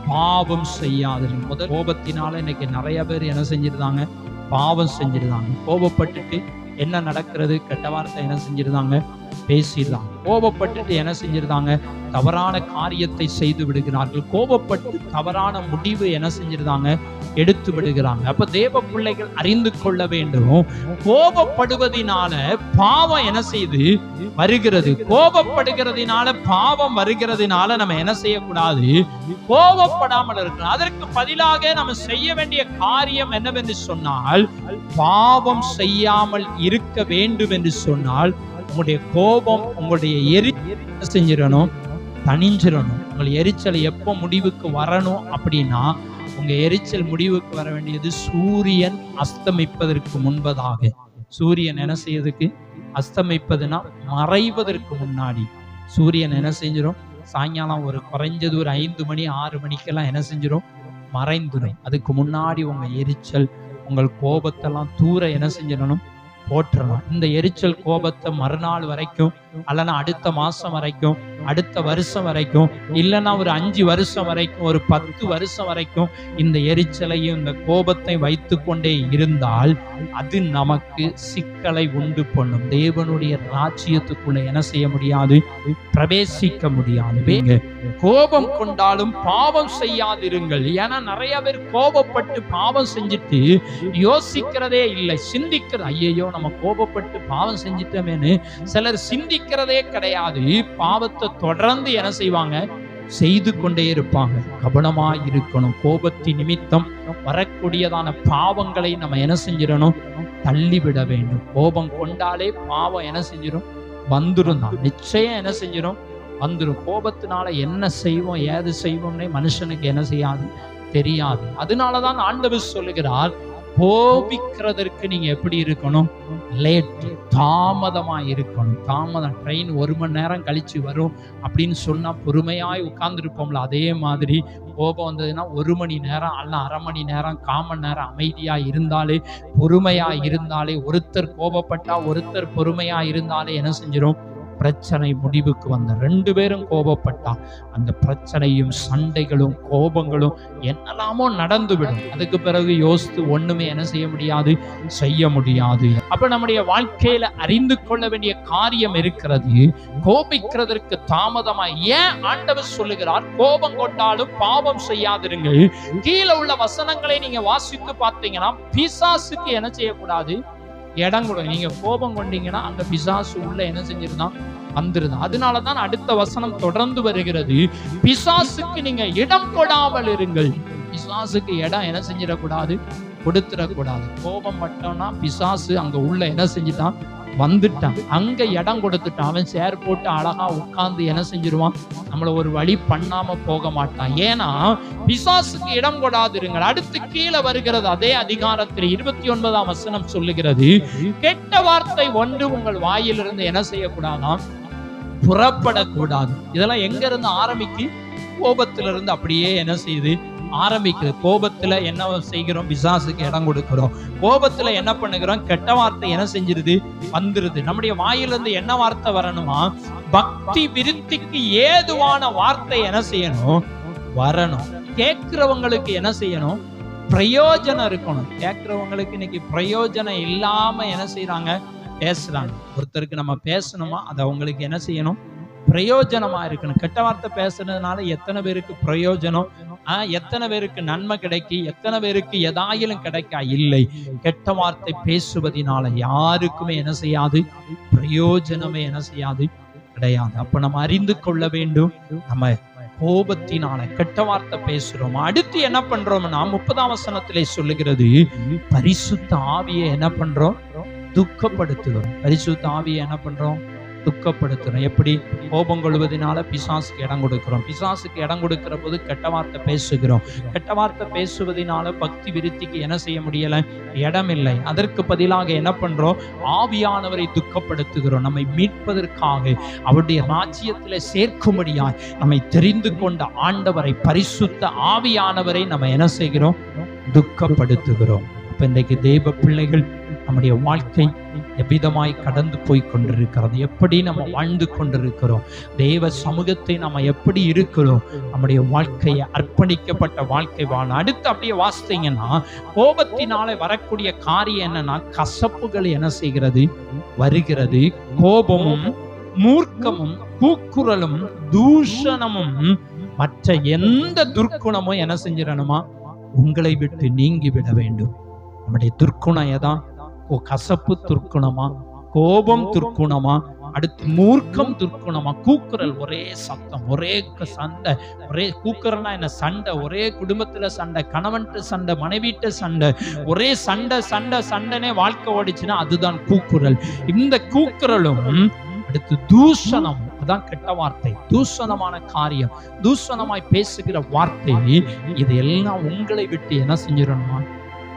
பாவம் செய்யாதிருங்கள். முதல் கோபத்தினால இன்னைக்கு நிறைய பேர் என்ன செஞ்சிருந்தாங்க? பாவம் செஞ்சிருந்தாங்க. கோபப்பட்டுட்டு என்ன நடக்கிறது? கெட்ட வார்த்தை என்ன செஞ்சிருந்தாங்க? பேசிடுறாங்க. கோபப்பட்டுட்டு என்ன செஞ்சிருந்தாங்க? தவறான காரியத்தை செய்து விடுகிறார்கள். கோபப்பட்டு தவறான முடிவு என்ன செஞ்சிருந்தாங்க? எடுத்து விடுகிறாங்க. அப்ப தேவ பிள்ளைகள் அறிந்து கொள்ள வேண்டும், கோபப்படுவதனால பாவம் என்ன செய்து வருகிறது? கோபப்படுகிறதுனால பாவம் வருகிறதுனால நம்ம என்ன செய்யக்கூடாது? கோபப்படாமல் இருக்கணும். அதற்கு பதிலாக நம்ம செய்ய வேண்டிய காரியம் என்னவென்று சொன்னால், பாவம் செய்யாமல் இருக்க வேண்டும் என்று சொன்னால் உங்களுடைய கோபம், உங்களுடைய எரிச்சல் செஞ்சிடணும், தணிஞ்சிடணும். உங்கள் எரிச்சல் எப்போ முடிவுக்கு வரணும் அப்படின்னா, உங்க எரிச்சல் முடிவுக்கு வர வேண்டியது சூரியன் அஸ்தமிப்பதற்கு முன்பதாக. சூரியன் என்ன செய்யறதுக்கு? அஸ்தமிப்பதுன்னா மறைவதற்கு முன்னாடி. சூரியன் என்ன செஞ்சிடும்? சாயங்காலம் ஒரு குறைஞ்சது ஒரு 5 மணி 6 மணிக்கெல்லாம் என்ன செஞ்சிடும்? மறைந்துடும். அதுக்கு முன்னாடி உங்க எரிச்சல், உங்கள் கோபத்தெல்லாம் தூர என்ன செஞ்சிடணும்? போற்றணும். இந்த எரிச்சல் கோபத்தை மறுநாள் வரைக்கும், அல்லனா அடுத்த மாசம் வரைக்கும், அடுத்த வருஷம் வரைக்கும், இல்லைன்னா ஒரு 5 வருஷம் வரைக்கும், ஒரு 10 வருஷம் வரைக்கும் இந்த எரிச்சலையும் இந்த கோபத்தை வைத்து கொண்டே இருந்தால் அது நமக்கு சிக்கலை உண்டு பண்ணும். தேவனுடைய ராஜ்யத்துக்குள்ள என்ன செய்ய முடியாது? பிரவேசிக்க முடியாது. கோபம் கொண்டாலும் பாவம் செய்யாதிருங்கள். ஏன்னா நிறைய பேர் கோபப்பட்டு பாவம் செஞ்சுட்டு யோசிக்கிறதே இல்லை, சிந்திக்கிற ஐயோ நம்ம கோபப்பட்டு பாவம் செஞ்சிட்டோமேன்னு சிலர் சிந்திக்கிறதே கிடையாது. பாவத்தை தொடர்ந்து என்ன செய்வாங்க? செய்து கொண்டே இருப்பாங்க. கவனமா இருக்கணும். கோபத்தின் நிமித்தம் வரக்கூடியதான பாவங்களை நம்ம என்ன செஞ்சிடணும்? தள்ளிவிட வேண்டும். கோபம் கொண்டாலே பாவம் என்ன செஞ்சிடும்? வந்துடும் தான். நிச்சயம் என்ன செஞ்சிடும்? வந்துடும். கோபத்தினால என்ன செய்வோம், ஏது செய்வோம்னே மனுஷனுக்கு என்ன செய்யாது? தெரியாது. அதனாலதான் ஆண்டவர் சொல்லுகிறார், கோபிக்கிறதற்கு நீங்க எப்படி இருக்கணும்? லேட், தாமதமா இருக்கணும். தாமதம். ட்ரெயின் 1 மணி நேரம் கழிச்சு வரும் அப்படின்னு சொன்னா பொறுமையாய் உட்கார்ந்து இருப்போம்ல, அதே மாதிரி கோபம் வந்ததுன்னா 1 மணி நேரம் அல்ல 1/2 மணி நேரம் 1/4 மணி நேரம் அமைதியா இருந்தாலே, பொறுமையா இருந்தாலே, ஒருத்தர் கோபப்பட்டா ஒருத்தர் பொறுமையா இருந்தாலே என்ன செஞ்சிடும்? பிரச்சனை முடிவுக்கு வந்த 2 பேரும் கோபப்பட்டா அந்த பிரச்சனையும் சண்டைகளும் கோபங்களும் என்னெல்லாமோ நடந்துவிடும். அதுக்கு பிறகு யோசித்து ஒண்ணுமே என்ன செய்ய முடியாது? செய்ய முடியாது. அப்ப நம்முடைய வாழ்க்கையில அறிந்து கொள்ள வேண்டிய காரியம் இருக்கிறது. கோபிக்கிறதற்கு தாமதமா. ஏன் ஆண்டவர் சொல்லுகிறார் கோபம் கொண்டாலும் பாவம் செய்யாதிருங்கள்? கீழே உள்ள வசனங்களை நீங்க வாசித்து பார்த்தீங்கன்னா, பிசாசுக்கு என்ன செய்யக்கூடாது? இடம் கூட. நீங்க கோபம் கொண்டீங்கன்னா அந்த பிசாசு உள்ள என்ன செஞ்சிருந்தான்? வந்துருந்தான். அதனாலதான் அடுத்த வசனம் தொடர்ந்து வருகிறது, பிசாசுக்கு நீங்க இடம் கொடாமல் இருங்கள். பிசாசுக்கு இடம் என்ன செஞ்சிடக்கூடாது? கொடுத்துடக்கூடாது. கோபம் மட்டும்னா பிசாசு அங்க உள்ள என்ன செஞ்சுட்டான்? வந்துட்டான். அங்க இடம் கொடுத்துட்டான். அவன் சேர் போட்டு அழகா உட்கார்ந்து என்ன செஞ்சிருவான்? நம்மள ஒரு வழி பண்ணாம போக மாட்டான். ஏன்னா பிசாசுக்கு இடம் கொடாதிருங்கள். அடுத்து கீழே வருகிறது அதே அதிகாரத்தில் 29ஆம் வசனம் சொல்லுகிறது, கெட்ட வார்த்தை ஒன்று உங்கள் வாயிலிருந்து என்ன செய்யக்கூடாதாம்? புறப்படக்கூடாது. இதெல்லாம் எங்க இருந்து ஆரம்பிக்கு? கோபத்திலிருந்து அப்படியே என்ன செய்யுது? ஆரம்பிக்குது. கோபத்துல என்ன செய்கிறோம்? பிசாசுக்கு இடம் கொடுக்கிறோம். கோபத்துல என்ன பண்ணுகிறோம்? கெட்ட வார்த்தை என்ன செஞ்சிருது? வந்துருது. நம்முடைய வாயிலிருந்து என்ன வார்த்தை வரணுமா? பக்தி விருத்திக்கு ஏதுவான வார்த்தை என்ன செய்யணும்? வரணும். கேட்கிறவங்களுக்கு என்ன செய்யணும்? பிரயோஜனம் இருக்கணும். கேட்கிறவங்களுக்கு இன்னைக்கு பிரயோஜனம் இல்லாம என்ன செய்யறாங்க? பேசுறாங்க. ஒருத்தருக்கு நம்ம பேசணுமா, அது அவங்களுக்கு என்ன செய்யணும்? பிரயோஜனமா இருக்கணும். கெட்ட வார்த்தை பேசுறதுனால எத்தனை பேருக்கு பிரயோஜனம்? எத்தனை பேருக்கு நன்மை கிடைக்கி, எத்தனை பேருக்கு எதாயிலும் கிடைக்கா? இல்லை. கெட்ட வார்த்தை பேசுவதனால யாருக்குமே என்ன செய்யாது? பிரயோஜனமே என்ன செய்யாது? கிடையாது. அப்ப நம்ம அறிந்து கொள்ள வேண்டும், நம்ம கோபத்தினால கெட்ட வார்த்தை பேசுறோம். அடுத்து என்ன பண்றோம்னா 30ஆம் வசனத்திலே சொல்லுகிறது, பரிசுத்த ஆவியை என்ன பண்றோம்? துக்கப்படுத்துகிறோம். பரிசுத்த ஆவியை என்ன பண்றோம்? துக்கப்படுத்துறோம். எப்படி? கோபம் கொள்வதனால பிசாசுக்கு இடம் கொடுக்கிறோம். பிசாசுக்கு இடம் கொடுக்கிற போது கெட்ட வார்த்தை பேசுகிறோம். கெட்ட வார்த்தை பேசுவதனால பக்தி விருத்திக்கு என்ன செய்ய முடியல? இடம் இல்லை. அதற்கு பதிலாக என்ன பண்றோம்? ஆவியானவரை துக்கப்படுத்துகிறோம். நம்மை மீட்பதற்காக அவருடைய ராஜ்யத்தில் சேர்க்கும்படியாய் நம்மை தெரிந்து கொண்ட ஆண்டவரை, பரிசுத்த ஆவியானவரை நம்ம என்ன செய்கிறோம்? துக்கப்படுத்துகிறோம். அப்ப இன்றைக்கு தேவ பிள்ளைகள் நம்முடைய வாழ்க்கை எவ்விதமாய் கடந்து போய் கொண்டிருக்கிறது? எப்படி நம்ம வாழ்ந்து கொண்டிருக்கிறோம்? தேவ சமூகத்தை நம்ம எப்படி இருக்கிறோம்? நம்முடைய வாழ்க்கையை அர்ப்பணிக்கப்பட்ட வாழ்க்கை வாழ. அடுத்து அப்படியே வாசித்தீங்கன்னா, கோபத்தினாலே வரக்கூடிய காரியம் என்னன்னா, கசப்புகள் என்ன செய்கிறது? வருகிறது. கோபமும் மூர்க்கமும் கூக்குரலும் தூஷணமும் மற்ற எந்த துர்க்குணமும் என்ன செஞ்சிடணுமா? உங்களை விட்டு நீங்கி விட வேண்டும். நம்முடைய துர்க்குணம் எதான்? கசப்பு துர்க்குணமா? கோபம் துர்க்குணமா? அடுத்து மூர்க்கம் துர்க்குணமா? கூக்குரல், ஒரே சத்தம், ஒரே சண்டை. ஒரே கூக்குரல்னா என்ன? சண்டை. ஒரே குடும்பத்துல சண்டை, கணவன்ட்டு சண்டை, மனைவிட்ட சண்டை, ஒரே சண்டை சண்டை சண்டைனே வாழ்க்கை ஓடிச்சுன்னா அதுதான் கூக்குரல். இந்த கூக்குரலும் அடுத்து தூஷணம், அதான் கெட்ட வார்த்தை, தூஷணமான காரியம், தூஷணமாய் பேசுகிற வார்த்தை, இது எல்லாம் உங்களை விட்டு என்ன செஞ்சிடணுமா?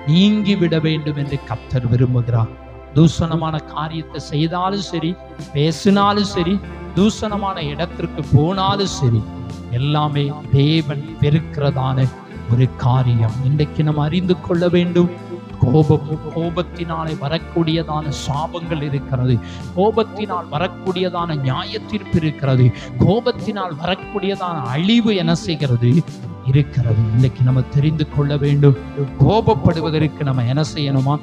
நீங்கி விட வேண்டும் என்று கர்த்தர் விரும்புகிறார். தூஷணமான காரியத்தை செய்தாலும் சரி, பேசினாலும் சரி, தூஷணமான இடத்திற்கு போனாலும் சரி, எல்லாமே தேவன் வெறுக்கிறதான ஒரு காரியம். இன்றைக்கு நம்ம அறிந்து கொள்ள வேண்டும், கோபத்தினாலே வரக்கூடியதான சாபங்கள் இருக்கிறது. கோபத்தினால் வரக்கூடியதான நியாய தீர்ப்பு இருக்கிறது. கோபத்தினால் வரக்கூடியதான அழிவு என்ன செய்கிறது? இருக்கிறது. இன்னைக்கு நம்ம தெரிந்து கொள்ள வேண்டும், கோபப்படுவதற்கு நம்ம என்ன செய்யணுமா?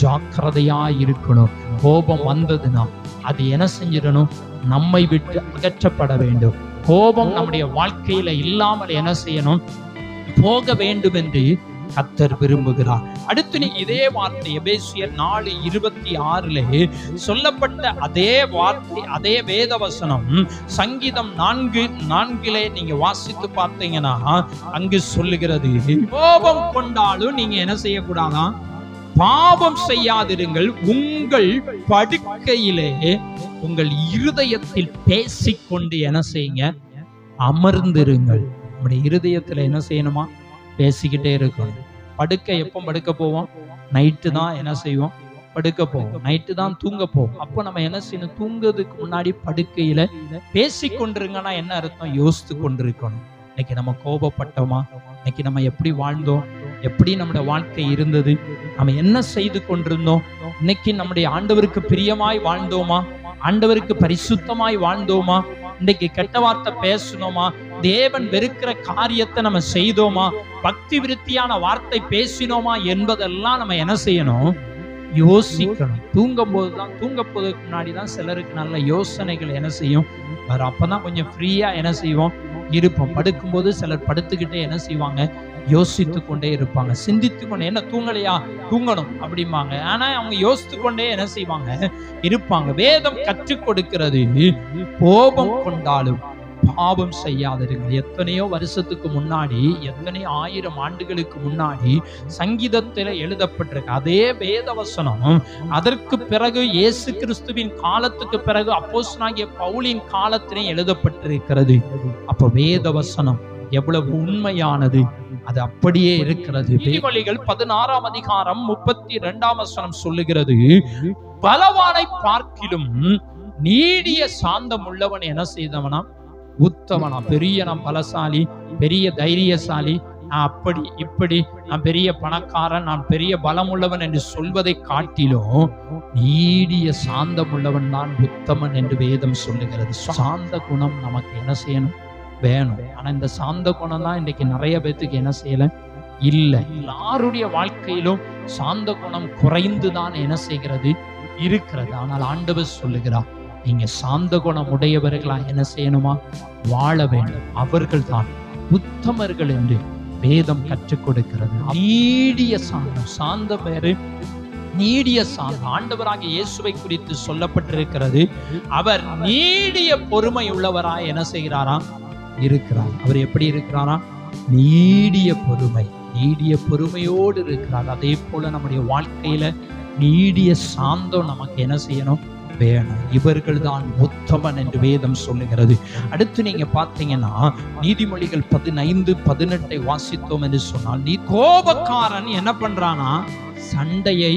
ஜாக்கிரதையா இருக்கணும். கோபம் வந்ததுன்னா அது என்ன செஞ்சிடணும்? நம்மை விட்டு அகற்றப்பட வேண்டும். கோபம் நம்முடைய வாழ்க்கையில இல்லாமல் என்ன செய்யணும்? போக வேண்டும் என்று கர்த்தர் விரும்புகிறார். அடுத்து நீ இதே வார்த்தை எபேசியர் 4:26 சொல்லப்பட்ட அதே வார்த்தை, அதே வேத வசனம் சங்கீதம் 4:4 நீங்க வாசித்து பார்த்தீங்கன்னா அங்கு சொல்லுகிறது, கோபம் கொண்டாலும் நீங்க என்ன செய்யக்கூடாதா? பாவம் செய்யாதிருங்கள். உங்கள் படுக்கையிலே உங்கள் இருதயத்தில் பேசிக்கொண்டு என்ன செய்யுங்க? அமர்ந்திருங்கள். நம்முடைய இருதயத்துல என்ன செய்யணுமா? பேசிக்கிட்டே இருக்கணும். படுக்கை எப்போ படுக்க போவோம்? நைட்டு தான் என்ன செய்வோம்? படுக்க போவோம். நைட்டு தான் தூங்க போவோம். அப்போ நம்ம என்ன செய்யணும்? தூங்குறதுக்கு முன்னாடி படுக்கையில பேசி கொண்டிருங்கன்னா என்ன அர்த்தம்? யோசித்து கொண்டிருக்கணும். இன்னைக்கு நம்ம கோபப்பட்டோமா? இன்னைக்கு நம்ம எப்படி வாழ்ந்தோம்? எப்படி நம்முடைய வாழ்க்கை இருந்தது? நம்ம என்ன செய்து கொண்டிருந்தோம்? இன்னைக்கு நம்முடைய ஆண்டவருக்கு பிரியமாய் வாழ்ந்தோமா? ஆண்டவருக்கு பரிசுத்தமாய் வாழ்ந்தோமா? இன்னைக்கு கெட்ட வார்த்தை பேசணுமா? தேவன் வெறுக்கிற காரியத்தை நம்ம செய்தோமா? பக்தி விருத்தியான வார்த்தை பேசினோமா என்பதெல்லாம் நம்ம என்ன செய்யணும்? யோசிக்கணும். தூங்க போவதற்கு முன்னாடிதான் சிலருக்கு நல்ல யோசனைகள் என்ன செய்யும் வரும். அப்பதான் கொஞ்சம் ஃப்ரீயா என்ன செய்வோம்? இருப்போம். படுக்கும்போது சிலர் படுத்துக்கிட்டே என்ன செய்வாங்க? யோசித்து கொண்டே இருப்பாங்க, சிந்தித்து கொண்டே. என்ன தூங்கலையா? தூங்கணும் அப்படிம்பாங்க. ஆனா அவங்க யோசித்து கொண்டே என்ன செய்வாங்க? இருப்பாங்க. வேதம் கற்றுக் கொடுக்கிறது, கோபம் கொண்டாலும் பாவம் செய்யாதிருங்கள். எத்தனையோ வருஷத்துக்கு முன்னாடி, எத்தனையோ 1000 ஆண்டுகளுக்கு முன்னாடி சங்கீதத்தில் எழுதப்பட்டிருக்கு அதே வேத வசனம். அதற்கு பிறகு இயேசு கிறிஸ்துவின் காலத்துக்கு பிறகு அப்போஸ்தலனாகிய பவுலின் காலத்திலே எழுதப்பட்டிருக்கிறது. அப்ப வேத வசனம் எவ்வளவு உண்மையானது, அது அப்படியே இருக்கிறது. நீதிமொழிகள் 16ஆம் அதிகாரம் 32ஆம் வசனம் சொல்லுகிறது, பலவானை பார்க்கிலும் நீடிய சாந்தம் உள்ளவன் என்ன செய்தவனா? உத்தமனா. பெரிய நான் பலசாலி, பெரிய தைரியசாலி, நான் அப்படி இப்படி, நான் பெரிய பணக்காரன், நான் பெரிய பலம் உள்ளவன் என்று சொல்வதை காட்டிலும் நீடிய சாந்தம் உள்ளவன் தான் உத்தமன் என்று வேதம் சொல்லுகிறது. சாந்த குணம் நமக்கு என்ன செய்யணும்? வேணும். ஆனா இந்த சாந்த குணம் தான் இன்றைக்கு நிறைய பேத்துக்கு என்ன செய்யல? இல்லை. எல்லாருடைய வாழ்க்கையிலும் சாந்த குணம் குறைந்துதான் என்ன செய்கிறது? இருக்கிறது. ஆனால் ஆண்டவர் சொல்லுகிறார், நீங்க சாந்த குணம் உடையவர்களா என்ன செய்யணுமா? வாழ வேண்டும். அவர்கள் தான் உத்தமர்கள் என்று வேதம் கற்றுக் கொடுக்கிறது. நீடிய சாந்தம், சாந்த பேரு நீடிய சாந்தம். ஆண்டவராகிய இயேசுவை குறித்து சொல்லப்பட்டிருக்கிறது, அவர் நீடிய பொறுமை உள்ளவராய் என்ன செய்கிறாராம்? இருக்கிறார். அவர் எப்படி இருக்கிறாராம்? நீடிய பொறுமை, நீடிய பொறுமையோடு இருக்கிறார். அதே போல நம்முடைய வாழ்க்கையில நீடிய சாந்தம் நமக்கு என்ன செய்யணும்? வேணும். இவர்கள் தான் உத்தமன் என்று வேதம் சொல்லுகிறது. அடுத்து நீங்க பார்த்தீங்கன்னா நீதிமொழிகள் 15:18 வாசித்தோம் என்று சொன்னால், நீ கோபக்காரன் என்ன பண்றானா? சண்டையை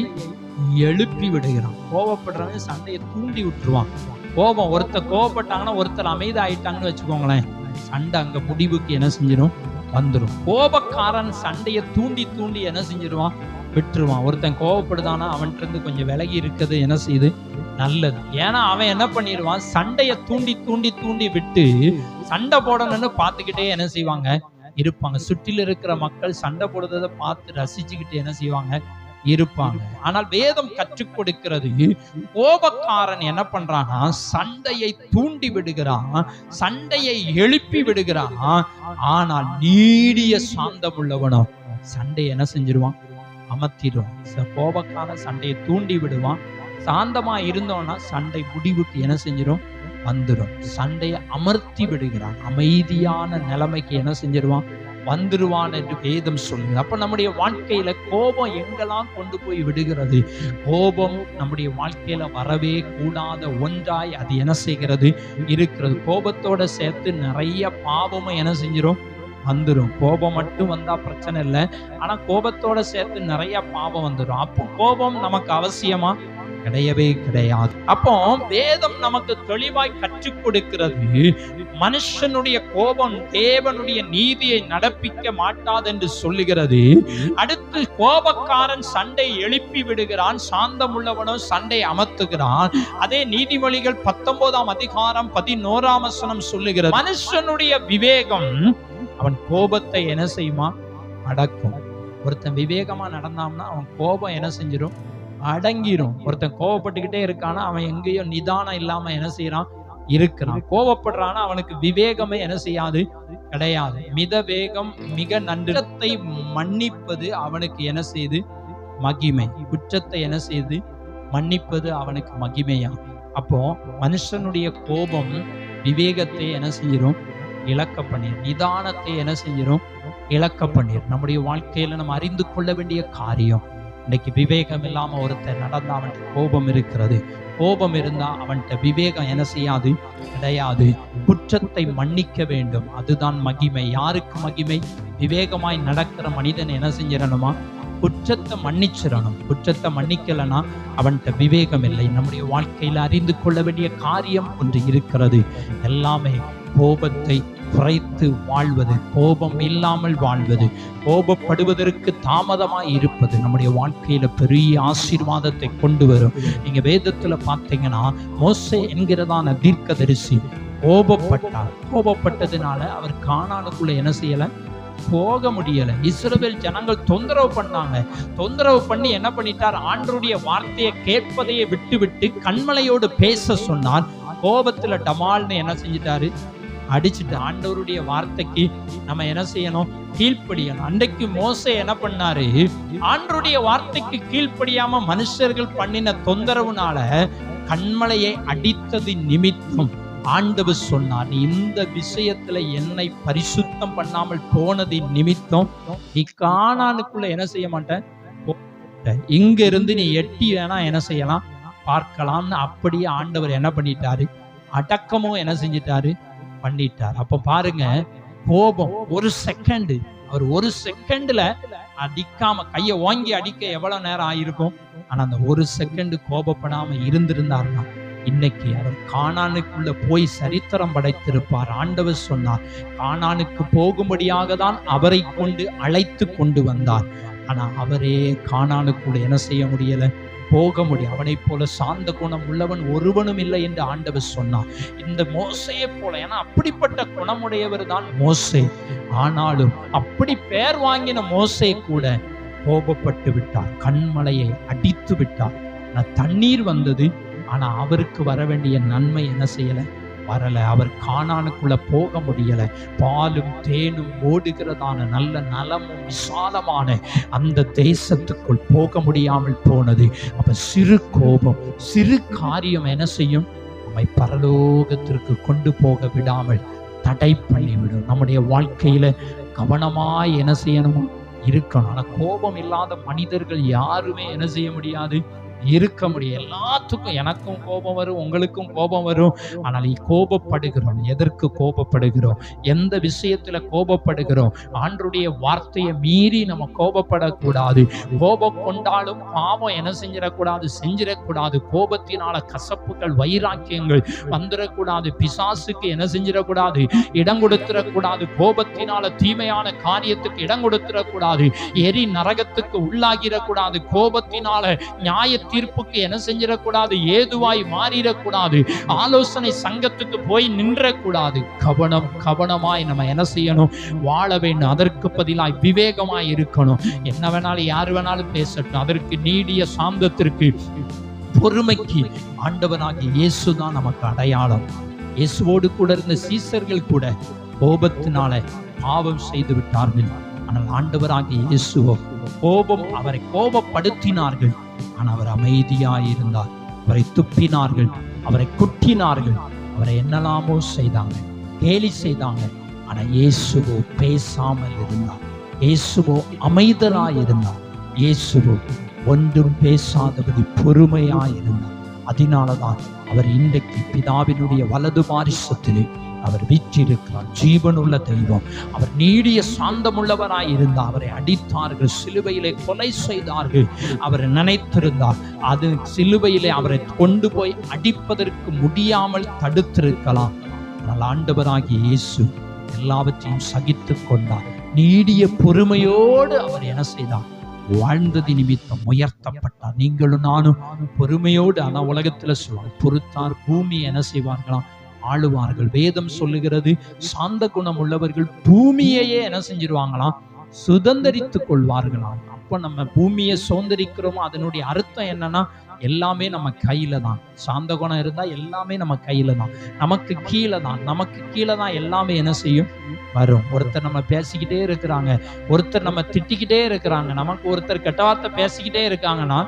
எழுப்பி விடுகிறான். கோபப்படுறவன் சண்டையை தூண்டி விட்டுருவான். கோபம், ஒருத்தர் கோபப்பட்டாங்கன்னா ஒருத்தர் அமைதி ஆயிட்டாங்கன்னு வச்சுக்கோங்களேன், சண்டை அங்க முடிவுக்கு என்ன செஞ்சிடும்? வந்துடும். கோபக்காரன் சண்டையை தூண்டி தூண்டி என்ன செஞ்சிருவான்? விட்டுருவான். ஒருத்தன் கோபப்படுதானா அவன்கிட்ட இருந்து கொஞ்சம் விலகி இருக்குது என்ன செய்யுது? நல்லது. ஏன்னா அவன் என்ன பண்ணிடுவான்? சண்டையை தூண்டி தூண்டி தூண்டி விட்டு சண்டை போடணும்னு பார்த்துக்கிட்டே என்ன செய்வாங்க? இருப்பாங்க. சுற்றில இருக்கிற மக்கள் சண்டை போடுறதை பார்த்து ரசிச்சுக்கிட்டு என்ன செய்வாங்க? இருப்பாங்க. ஆனால் வேதம் கற்றுக் கொடுக்கிறது, கோபக்காரன் என்ன பண்றானா? சண்டையை தூண்டி விடுகிறான், சண்டையை எழுப்பி விடுகிறான். ஆனால் நீடிய சாந்தம் உள்ளவனோ சண்டையை என்ன செஞ்சிருவான்? அமர்த்திடுவான். கோபக்காரன் சண்டையை தூண்டி விடுவான். சாந்தமா இருந்தோம்னா சண்டை முடிவுக்கு என்ன செஞ்சிடும்? வந்துடும். சண்டையை அமர்த்தி விடுகிறான். அமைதியான நிலைமைக்கு என்ன செஞ்சிருவான்? வந்துருவான் என்று வேதம் சொல்லுது. அப்ப நம்முடைய வாழ்க்கையில கோபம் எங்கெல்லாம் கொண்டு போய் விடுகிறது? கோபம் நம்முடைய வாழ்க்கையில வரவே கூடாத ஒன்றாய் அது என்ன செய்கிறது? இருக்கிறது. கோபத்தோட சேர்த்து நிறைய பாவமும் என்ன செஞ்சிடும்? வந்துடும். கோபம் மட்டும் வந்தா பிரச்சனை இல்லை, ஆனா கோபத்தோட சேர்த்து நிறைய பாவம் வந்துடும். அப்போ கோபம் நமக்கு அவசியமா? கிடையவே கிடையாது. அப்போ வேதம் நமக்கு தெளிவாய் கற்றுக் கொடுக்கிறது, மனுஷனுடைய கோபம் தேவனுடைய நீதியை நடப்பிக்க மாட்டாது என்று சொல்லுகிறது. அடுத்து கோபக்காரன் சண்டை எழுப்பி விடுகிறான், சாந்தம் உள்ளவனோ சண்டை அமர்த்துகிறான். அதே நீதிமொழிகள் 19:11 சொல்லுகிறது, மனுஷனுடைய விவேகம் அவன் கோபத்தை என்ன செய்யுமா? அடக்கும். ஒருத்தன் விவேகமா நடந்தான்னா அவன் கோபம் என்ன செஞ்சிடும்? அடங்கிரும். ஒருத்தன் கோபப்பட்டுக்கிட்டே இருக்கானா அவன் எங்கேயோ நிதானம் இல்லாம என்ன செய்யறான்? இருக்கிறான். கோபப்படுறானா அவனுக்கு விவேகமே என்ன செய்யாது? கிடையாது. மித வேகம் மிக நன்றத்தை மன்னிப்பது அவனுக்கு என்ன செய்து? மகிமை. குற்றத்தை என்ன செய்து? மன்னிப்பது அவனுக்கு மகிமையா. அப்போ மனுஷனுடைய கோபம் விவேகத்தை என்ன செஞ்சிடும்? இழக்க பண்ணிடும். நிதானத்தை என்ன செஞ்சிடும்? இழக்க பண்ணிடும். நம்முடைய வாழ்க்கையில நம்ம அறிந்து கொள்ள வேண்டிய காரியம், இன்னைக்கு விவேகம் இல்லாம ஒருத்தர் நடந்தா அவன்கிட்ட கோபம் இருக்கிறது. கோபம் இருந்தா அவன்கிட்ட விவேகம் என்ன செய்யாது? கிடையாது. குற்றத்தை மன்னிக்க வேண்டும், அதுதான் மகிமை. யாருக்கு மகிமை? விவேகமாய் நடக்கிற மனிதன் என்ன செஞ்சிடணுமா? குற்றத்தை மன்னிச்சிடணும். குற்றத்தை மன்னிக்கலனா அவன்கிட்ட விவேகம் இல்லை. நம்முடைய வாழ்க்கையில அறிந்து கொள்ள வேண்டிய காரியம் ஒன்று இருக்கிறது. எல்லாமே கோபத்தை குறைத்து வாழ்வது, கோபம் இல்லாமல் வாழ்வது, கோபப்படுவதற்கு தாமதமாய் இருப்பது நம்முடைய வாழ்க்கையில பெரிய ஆசீர்வாதத்தை கொண்டு வரும். நீங்க வேதத்துல பார்த்தீங்கன்னா மோசே என்கிறதான தீர்க்கதரிசி கோபப்பட்டார். கோபப்பட்டதுனால அவர் கானானுக்குள்ள என்ன செய்யல? போக முடியல. இஸ்ரவேல் ஜனங்கள் தொந்தரவு பண்ணாங்க. தொந்தரவு பண்ணி என்ன பண்ணிட்டார்? ஆண்டவருடைய வார்த்தையை கேட்பதையே விட்டு விட்டு கண்மலையோடு பேச சொன்னார். கோபத்துல டமால்னு என்ன செஞ்சிட்டாரு? அடிச்சுட்டு. ஆண்டவருடைய வார்த்தைக்கு நம்ம என்ன செய்யணும்? கீழ்ப்படியணும். அன்றைக்கு மோசே என்ன பண்ணாரு? ஆண்டவருடைய வார்த்தைக்கு கீழ்ப்படியாம மனுஷர்கள் பண்ணின தொந்தரவுனால கண்மலையை அடித்தது நிமித்தம் ஆண்டவர் சொன்னார், இந்த விஷயத்துல என்னை பரிசுத்தம் பண்ணாமல் போனது நிமித்தம் நீ கானானுக்குள்ள என்ன செய்ய மாட்டேன், இங்க இருந்து நீ எட்டி வேணா என்ன செய்யலாம் பார்க்கலாம்னு அப்படியே ஆண்டவர் என்ன பண்ணிட்டாரு? அடக்கமும் என்ன செஞ்சிட்டாரு? பண்ணிட்டார். அப்ப பாருங்க, கோபம் ஒரு செகண்ட், அவர் ஒரு செகண்ட்ல அடிக்காம கையை வாங்கி அடிக்க எவ்வளவு நேரம் ஆயிருக்கும். ஆனா அந்த ஒரு செகண்ட் கோபப்படாம இருந்திருந்தாருன்னா இன்னைக்கு அவர் கானானுக்குள்ள போய் சரித்திரம் படைத்திருப்பார். ஆண்டவர் சொன்னார், கானானுக்கு போகும்படியாக தான் அவரை கொண்டு அழைத்து கொண்டு வந்தார். ஆனா அவரே கானானுக்குள்ள என்ன செய்ய முடியல, போக முடியும். அவனை போல சாந்த குணம் உள்ளவன் ஒருவனும் இல்லை என்று ஆண்டவர் சொன்னார். இந்த மோசையை போல, ஏன்னா அப்படிப்பட்ட குணமுடையவர் தான் மோசே. ஆனாலும் அப்படி பெயர் வாங்கின மோசே கூட கோபப்பட்டு விட்டார், கண்மலையை அடித்து விட்டார். தண்ணீர் வந்தது, ஆனா அவருக்கு வர வேண்டிய நன்மை என்ன செய்யல, வரல. அவர் கானானுக்குள்ள போக முடியல. பாலும் தேனும் ஓடுகிறதான நல்ல நலமும் விசாலமான அந்த தேசத்துக்குள் போக முடியாமல் போனது. அப்ப சிறு கோபம், சிறு காரியம் என்ன செய்யும்? நம்மை பரலோகத்திற்கு கொண்டு போக விடாமல் தடை பண்ணிவிடும். நம்முடைய வாழ்க்கையில கவனமாய் என்ன செய்யணுமோ இருக்கணும். ஆனா கோபம் இல்லாத மனிதர்கள் யாருமே என்ன செய்ய முடியாது, இருக்க முடியும். எல்லாத்துக்கும் எனக்கும் கோபம் வரும், உங்களுக்கும் கோபம் வரும். ஆனால் கோபப்படுகிறோம். எதற்கு கோபப்படுகிறோம்? எந்த விஷயத்துல கோபப்படுகிறோம்? ஆண்டவருடைய வார்த்தையை மீறி நம்ம கோபப்படக்கூடாது. கோபம் கொண்டாலும் பாவம் என்ன செஞ்சிடக்கூடாது, செஞ்சிடக்கூடாது. கோபத்தினால கசப்புகள், வைராக்கியங்கள் வந்துடக்கூடாது. பிசாசுக்கு என்ன செஞ்சிடக்கூடாது, இடம் கொடுத்துடக்கூடாது. கோபத்தினால தீமையான காரியத்துக்கு இடம் கொடுத்துடக்கூடாது. எரி நரகத்துக்கு உள்ளாகிடக்கூடாது. கோபத்தினால நியாய தீர்ப்புக்கு என்ன செஞ்சிடக்கூடாது, ஏதுவாய் மாறிடக்கூடாது. ஆலோசனை சங்கத்துக்கு போய் நின்றக்கூடாது. கவனமாய் நம்ம என்ன செய்யணும், வாழ வேண்டும். அதற்கு பதிலாய் விவேகமாய் இருக்கணும். என்ன வேணாலும் யாரு வேணாலும் பேசட்டும். அதற்கு நீடிய சாந்தத்திற்கு, பொறுமைக்கு ஆண்டவனாகிய இயேசுதான் நமக்கு அடையாளம். இயேசுவோடு கூட இருந்த சீசர்கள் கூட கோபத்தினால பாவம் செய்து விட்டார்கள். ஆனால் ஆண்டவராகிய இயேசுவோ அவரை கோபப்படுத்தினார்கள். ஆனால் அவர் அமைதியாயிருந்தார். அவரை துப்பினார்கள், அவரை குட்டினார்கள், அவரை என்னெல்லாமோ செய்தாங்க, கேலி செய்தாங்க. ஆனா இயேசுவோ பேசாமல் இருந்தார். இயேசுவோ அமைதலாயிருந்தார். இயேசுவோ ஒன்றும் பேசாதபடி பொறுமையாயிருந்தார். அதனாலதான் அவர் இன்றைக்கு பிதாவினுடைய வலது பாரிசத்திலே அவர் வீற்றிருக்கிறார். ஜீவனுள்ள தெய்வம். அவர் நீடிய சாந்தமுள்ளவராய் இருந்தார். அவரை அடித்தார்கள், சிலுவையிலே கொலை செய்தார்கள். அவர் நினைத்திருந்தார் அது சிலுவையிலே அவரை கொண்டு போய் அடிப்பதற்கு முடியாமல் தடுத்திருக்கலாம். ஆனால் ஆண்டவராகிய இயேசு எல்லாவற்றையும் சகித்து கொண்டார். நீடிய பொறுமையோடு அவர் என்ன செய்தார், வாழ்ந்தது நிமித்தம் உயர்த்தப்பட்டார். நீங்களும் நானும் பொறுமையோடு, ஆனா உலகத்துல சொல்லுவாங்க, பொறுத்தார் பூமி என்ன செய்வார்களாம், ஆளுவார்கள். வேதம் சொல்லுகிறது, சாந்த குணம் உள்ளவர்கள் பூமியையே என்ன செஞ்சிருவாங்களாம், சுதந்தரித்துக் கொள்வார்களாம். அப்ப நம்ம பூமியை சுதந்திரிக்கிறோமோ அதனுடைய அர்த்தம் என்னன்னா, எல்லாமே நம்ம கையில தான். சாந்த குணம் இருந்தா எல்லாமே நம்ம கையில தான், நமக்கு கீழே தான் எல்லாமே என்ன செய்யும், வரும். ஒருத்தர் நம்ம பேசிக்கிட்டே இருக்கிறாங்க, ஒருத்தர் நம்ம திட்டிக்கிட்டே இருக்கிறாங்க, நமக்கு ஒருத்தர் கெட்ட வார்த்தை பேசிக்கிட்டே இருக்காங்கன்னா,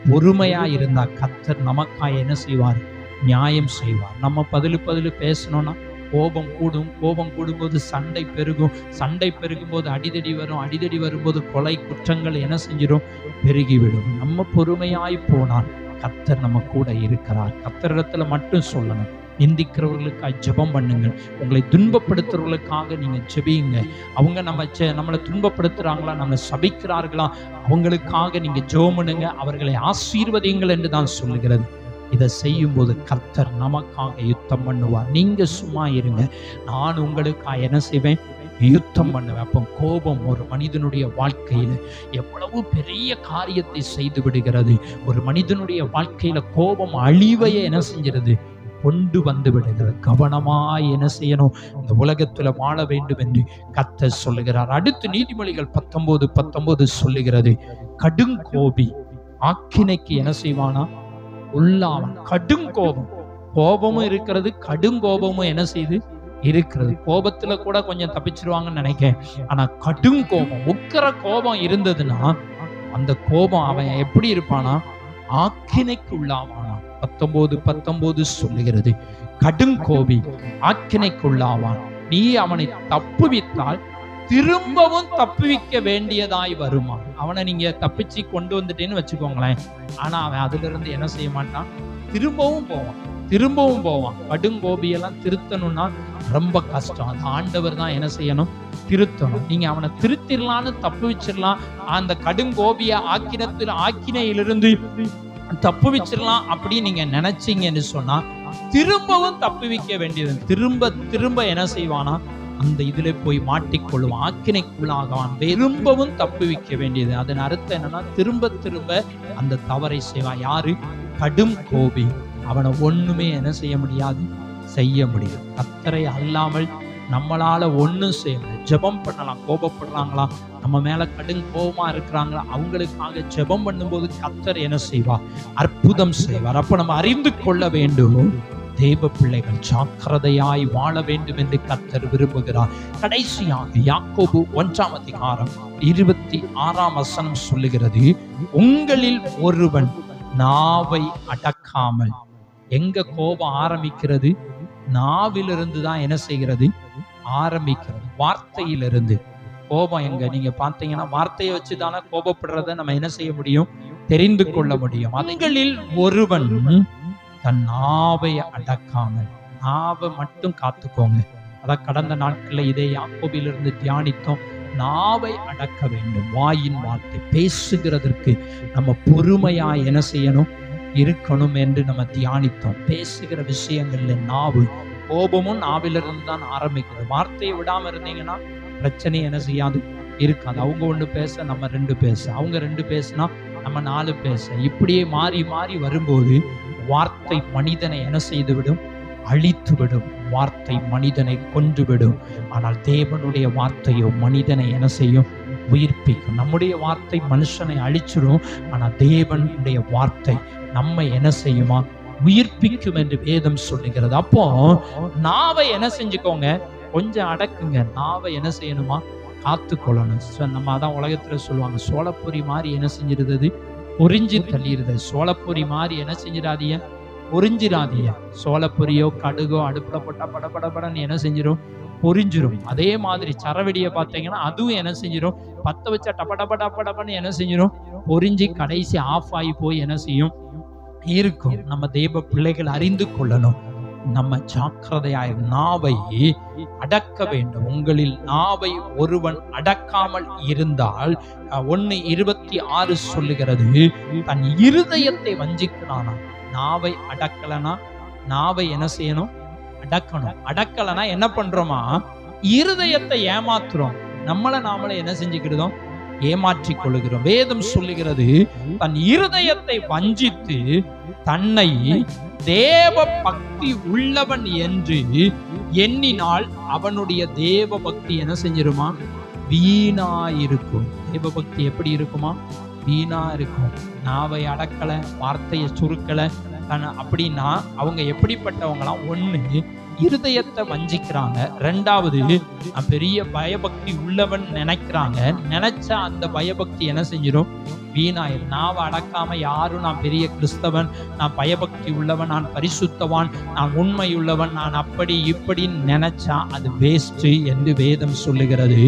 பொறுமையா இருந்தா கர்த்தர் நமக்காக என்ன செய்வார், நியாயம் செய்வார். நம்ம பதிலு பேசணும்னா கோபம் கூடும். கோபம் கூடும்போது சண்டை பெருகும். சண்டை பெருகும் போது அடிதடி வரும். அடிதடி வரும்போது கொலை குற்றங்கள் என்ன செஞ்சிடும், பெருகிவிடும். நம்ம பொறுமையாய் போனால் கர்த்தர் நம்ம கூட இருக்கிறார். கர்த்தரிடத்துல மட்டும் சொல்லணும். நிந்திக்கிறவர்களுக்காக ஜெபம் பண்ணுங்கள். உங்களை துன்பப்படுத்துறவர்களுக்காக நீங்க ஜெபியுங்க. அவங்க நம்மளை துன்பப்படுத்துறாங்களா, நம்மளை சபிக்கிறார்களா, அவங்களுக்காக நீங்க ஜெபம் பண்ணுங்க. அவர்களை ஆசீர்வதியுங்கள் என்று தான் சொல்லுகிறது. இதை செய்யும் போது கர்த்தர் நமக்காக யுத்தம் பண்ணுவார். நீங்க சும்மா இருங்க, நான் உங்களுக்காக என்ன செய்வேன், யுத்தம் பண்ணுவேன். அப்போ கோபம் ஒரு மனிதனுடைய வாழ்க்கையில எவ்வளவு பெரிய காரியத்தை செய்து விடுகிறது. ஒரு மனிதனுடைய வாழ்க்கையில கோபம் அழிவையை என்ன செஞ்சிருது, கொண்டு வந்து விடுகிறது. கவனமாய் என்ன செய்யணும், இந்த உலகத்துல வாழ வேண்டும் என்று கர்த்தர் சொல்லுகிறார். அடுத்து நீதிமொழிகள் 19:19 சொல்லுகிறது, கடுங்கோபி ஆக்கினைக்கு என்ன செய்வானா, உள்ளாவன். கடும் கோபமும் இருக்கிறது, கடும் கோபமும் என்ன செய்து இருக்கிறது. கோபத்துல கூட கொஞ்சம் தப்பிச்சிருவாங்கன்னு நினைக்கிறேன். ஆனா கடும் கோபம், உக்கிர கோபம் இருந்ததுன்னா அந்த கோபம் அவன் எப்படி இருப்பானா, ஆக்கினைக்கு உள்ளாவானா. 19:19 சொல்லுகிறது, கடும் கோபி ஆக்கினைக்கு உள்ளாவான். நீ அவனை தப்புவித்தால் திரும்பவும் தப்புவிக்க வேண்டியதாய் வருமா. அவனை நீங்க தப்பிச்சு கொண்டு வந்துட்டேன்னு வச்சுக்கோங்களேன், ஆனா அவன் அதுல இருந்து என்ன செய்ய மாட்டான், திரும்பவும் போவான். கடுங்கோபியெல்லாம் திருத்தணும்னா ரொம்ப கஷ்டம். அது ஆண்டவர் தான் என்ன செய்யணும், திருத்தணும். நீங்க அவனை திருத்திடலான்னு தப்பு வச்சிடலாம். அந்த கடுங்கோபிய ஆக்கினையிலிருந்து தப்பு வச்சிடலாம் அப்படின்னு நீங்க நினைச்சீங்கன்னு சொன்னா, திரும்பவும் தப்பு வைக்க வேண்டியது. திரும்ப என்ன செய்வானா, அந்த இதுல போய் மாட்டிக்கொள்ளுவான், ஆக்கினைக்குள்ளாகவான். திரும்பவும் தப்பு வைக்க வேண்டியது. அதன் அர்த்தம் என்னன்னா, திரும்ப அந்த தவறை செய்வான். யாரு, கடும் கோபி. அவனை ஒண்ணுமே என்ன செய்ய முடியாது, செய்ய முடியும். கர்த்தரை அல்லாமல் நம்மளால ஒண்ணும் செய்ய முடியாது. ஜெபம் பண்ணலாம். கோபப்படுறாங்களா, நம்ம மேல கடும் கோபமா இருக்கிறாங்களா, அவங்களுக்காக ஜெபம் பண்ணும்போது கர்த்தர் என்ன செய்வார், அற்புதம் செய்வார். அப்ப நம்ம அறிந்து கொள்ள வேண்டும், தேவ பிள்ளைகள் ஜாக்கிரதையாய் வாழ வேண்டும் என்று கர்த்தர் விரும்புகிறார். கடைசியாக யாக்கோபு 1:26 சொல்லுகிறது, உங்களில் ஒருவன் நாவை அடக்காமல். எங்க கோபம் ஆரம்பிக்கிறது? நாவிலிருந்து தான் என்ன செய்கிறது? ஆரம்பிக்கிறது. வார்த்தையிலிருந்து. கோபம் எங்க? நீங்க பார்த்தீங்கன்னா வார்த்தையை வச்சு தானே கோபப்படுறத நம்ம என்ன செய்ய முடியும்? தெரிந்து கொள்ள முடியும். உங்களில் ஒருவன் தன் நாவை அடக்காமல். நாவை மட்டும் காத்துக்கோங்க. அதான் கடந்த நாட்கள்ல இதே யாக்கோபிலிருந்து தியானித்தோம். நாவை அடக்க வேண்டும். வாயின் வார்த்தை பேசுகிறதற்கு நம்ம பொறுமையா என்ன செய்யணும்? இருக்கணும் என்று நம்ம தியானித்தோம். பேசுகிற விஷயங்கள்ல நாவு, கோபமும் நாவிலிருந்து தான் ஆரம்பிக்குது. வார்த்தையை விடாம இருந்தீங்கன்னா பிரச்சனை என்ன செய்யாது? இருக்காது. அவங்க ஒண்ணு பேச, நம்ம 2 பேச, அவங்க 2 பேசினா நம்ம 4 பேச, இப்படியே மாறி மாறி வரும்போது வார்த்தை மனிதனை என்ன செய்து விடும்? அழித்து விடும். வார்த்தை மனிதனை கொன்று விடும். ஆனால் தேவனுடைய வார்த்தையோ மனிதனை என்ன செய்யும்? உயிர்ப்பிக்கும். நம்முடைய வார்த்தை மனுஷனை அழிச்சிடும். ஆனால் தேவனுடைய வார்த்தை நம்மை என்ன செய்யுமா? உயிர்ப்பிக்கும் என்று வேதம் சொல்லுகிறது. அப்போ நாவை என்ன செஞ்சுக்கோங்க? கொஞ்சம் அடக்குங்க. நாவை என்ன செய்யணுமா? காத்து கொள்ளணும். நம்ம அதான் உலகத்துல சொல்லுவாங்க, சோளப்பொரி மாதிரி என்ன செஞ்சிருது? பொரிஞ்சு தள்ளிடுது. சோளப்பொரி மாதிரி என்ன செஞ்சிடாதீங்க? பொரிஞ்சிடாதீங்க. சோளப்பொரியோ கடுகோ அடுப்புல போட்டா படபடன்னு என்ன செஞ்சிடும்? பொரிஞ்சிரும். அதே மாதிரி சரவெடியை பார்த்தீங்கன்னா அதுவும் என்ன செஞ்சிடும்? பத்த வச்சா டப்படப்படப்படப்பன்னு என்ன செஞ்சிடும்? பொரிஞ்சு கடைசி ஆஃப் ஆகி போய் என்ன செய்யும்? இருக்கும். நம்ம தேவ பிள்ளைகள் அறிந்து கொள்ளணும். நம்ம ஜாக்கிரதையாய் நாவை அடக்க வேண்டும். உங்களில் நாவை ஒருவன் அடக்காமல் இருந்தால் 1:26 சொல்லுகிறது, தன் இருதயத்தை வஞ்சிக்கிறானா. நாவை அடக்கலனா, நாவை என்ன செய்யணும்? அடக்கணும். அடக்கலனா என்ன பண்றோமா? இருதயத்தை ஏமாத்துறோம். நாமளே என்ன செஞ்சுக்கிறோம்? ஏமாற்றிக் கொள்ளுகிறோம். வேதம் சொல்லுகிறது, தன் இருதயத்தை வஞ்சித்து தன்னை தேவ பக்தி உள்ளவன் என்று எண்ணினால் அவனுடைய தேவ பக்தி என்ன செஞ்சிருமா? வீணா இருக்கும். தேவ பக்தி எப்படி இருக்குமா? வீணா இருக்கும். நாவை அடக்கல, வார்த்தையை சுருக்கல அப்படின்னா அவங்க எப்படிப்பட்டவங்களாம்? 1, இருதயத்தை வஞ்சிக்கிறாங்க. 2வது, பெரிய பயபக்தி உள்ளவன் நினைக்கிறாங்க. நினைச்சா அந்த பயபக்தி என்ன செஞ்சிடும்? வீணாயிரும். நாவை அடக்காம யாரும் நான் பெரிய கிறிஸ்தவன், நான் பயபக்தி உள்ளவன், நான் பரிசுத்தவான், நான் உண்மை உள்ளவன், நான் அப்படி இப்படி நினைச்சா அது வேஸ்ட் என்று வேதம் சொல்லுகிறது.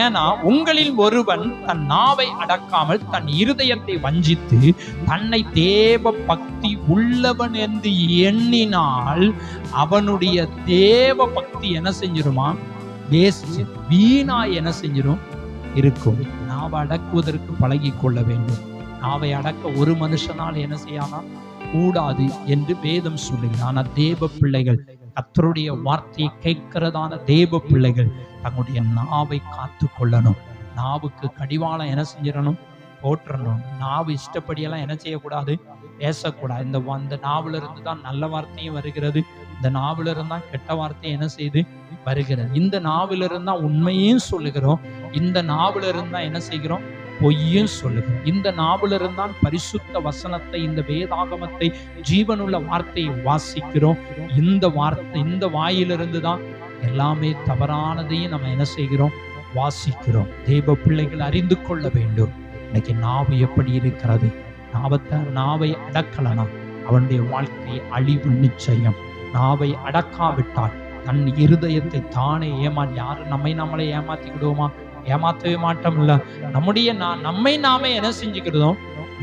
ஏன்னா உங்களில் ஒருவன் தன் நாவை அடக்காமல் தன் இருதயத்தை வஞ்சித்து தன்னை தேவ பக்தி உள்ளவன் என்று எண்ணினால் அவனுடைய தேவ பக்தி என்ன செஞ்சிருமா? வேஸ்ட், வீணா என்ன செஞ்சிடும்? இருக்கும். நாவை அடக்குவதற்கு பழகி கொள்ள வேண்டும். நாவை அடக்க ஒரு மனுஷனால் என்ன செய்யலாம்? கூடாது என்று வேதம் சொல்லுகிறது. ஆனால் தேவ பிள்ளைகள், கர்த்தருடைய வார்த்தையை கேட்கிறதான தேவ பிள்ளைகள் தங்களுடைய நாவை காத்து கொள்ளணும். நாவுக்கு கடிவாளம் என்ன செஞ்சிடணும்? போற்றணும். நாவு இஷ்டப்படியெல்லாம் என்ன செய்யக்கூடாது? பேசக்கூடாது. இந்த நாவுல இருந்து தான் நல்ல வார்த்தையும் வருகிறது. இந்த நாவுல இருந்தான் கெட்ட வார்த்தையும் என்ன செய்து வருகிறது. இந்த நாவில இருந்தா உண்மையும் சொல்லுகிறோம். இந்த நாவில இருந்தா என்ன செய்கிறோம்? பொய்யும் சொல்லுகிறோம். இந்த நாவில இருந்தான் பரிசுத்த வசனத்தை, இந்த வேதாகமத்தை, ஜீவனுள்ள வார்த்தையை வாசிக்கிறோம். இந்த வாயிலிருந்து தான் எல்லாமே தவறானதையும் நம்ம என்ன செய்கிறோம்? வாசிக்கிறோம். தேவ பிள்ளைகள் அறிந்து கொள்ள வேண்டும். இன்னைக்கு நாவு எப்படி இருக்கிறது? நாவை அடக்கலனா அவனுடைய வாழ்க்கை அழிவு நிச்சயம். நாவை அடக்காவிட்டால் தன் இருதயத்தை தானே யாரும் நம்மளே ஏமாத்திக்கிடுவோமா? ஏமாற்றவே மாட்டோம். இல்ல, நம்மை நாமே என்ன செஞ்சுக்கிறோம்?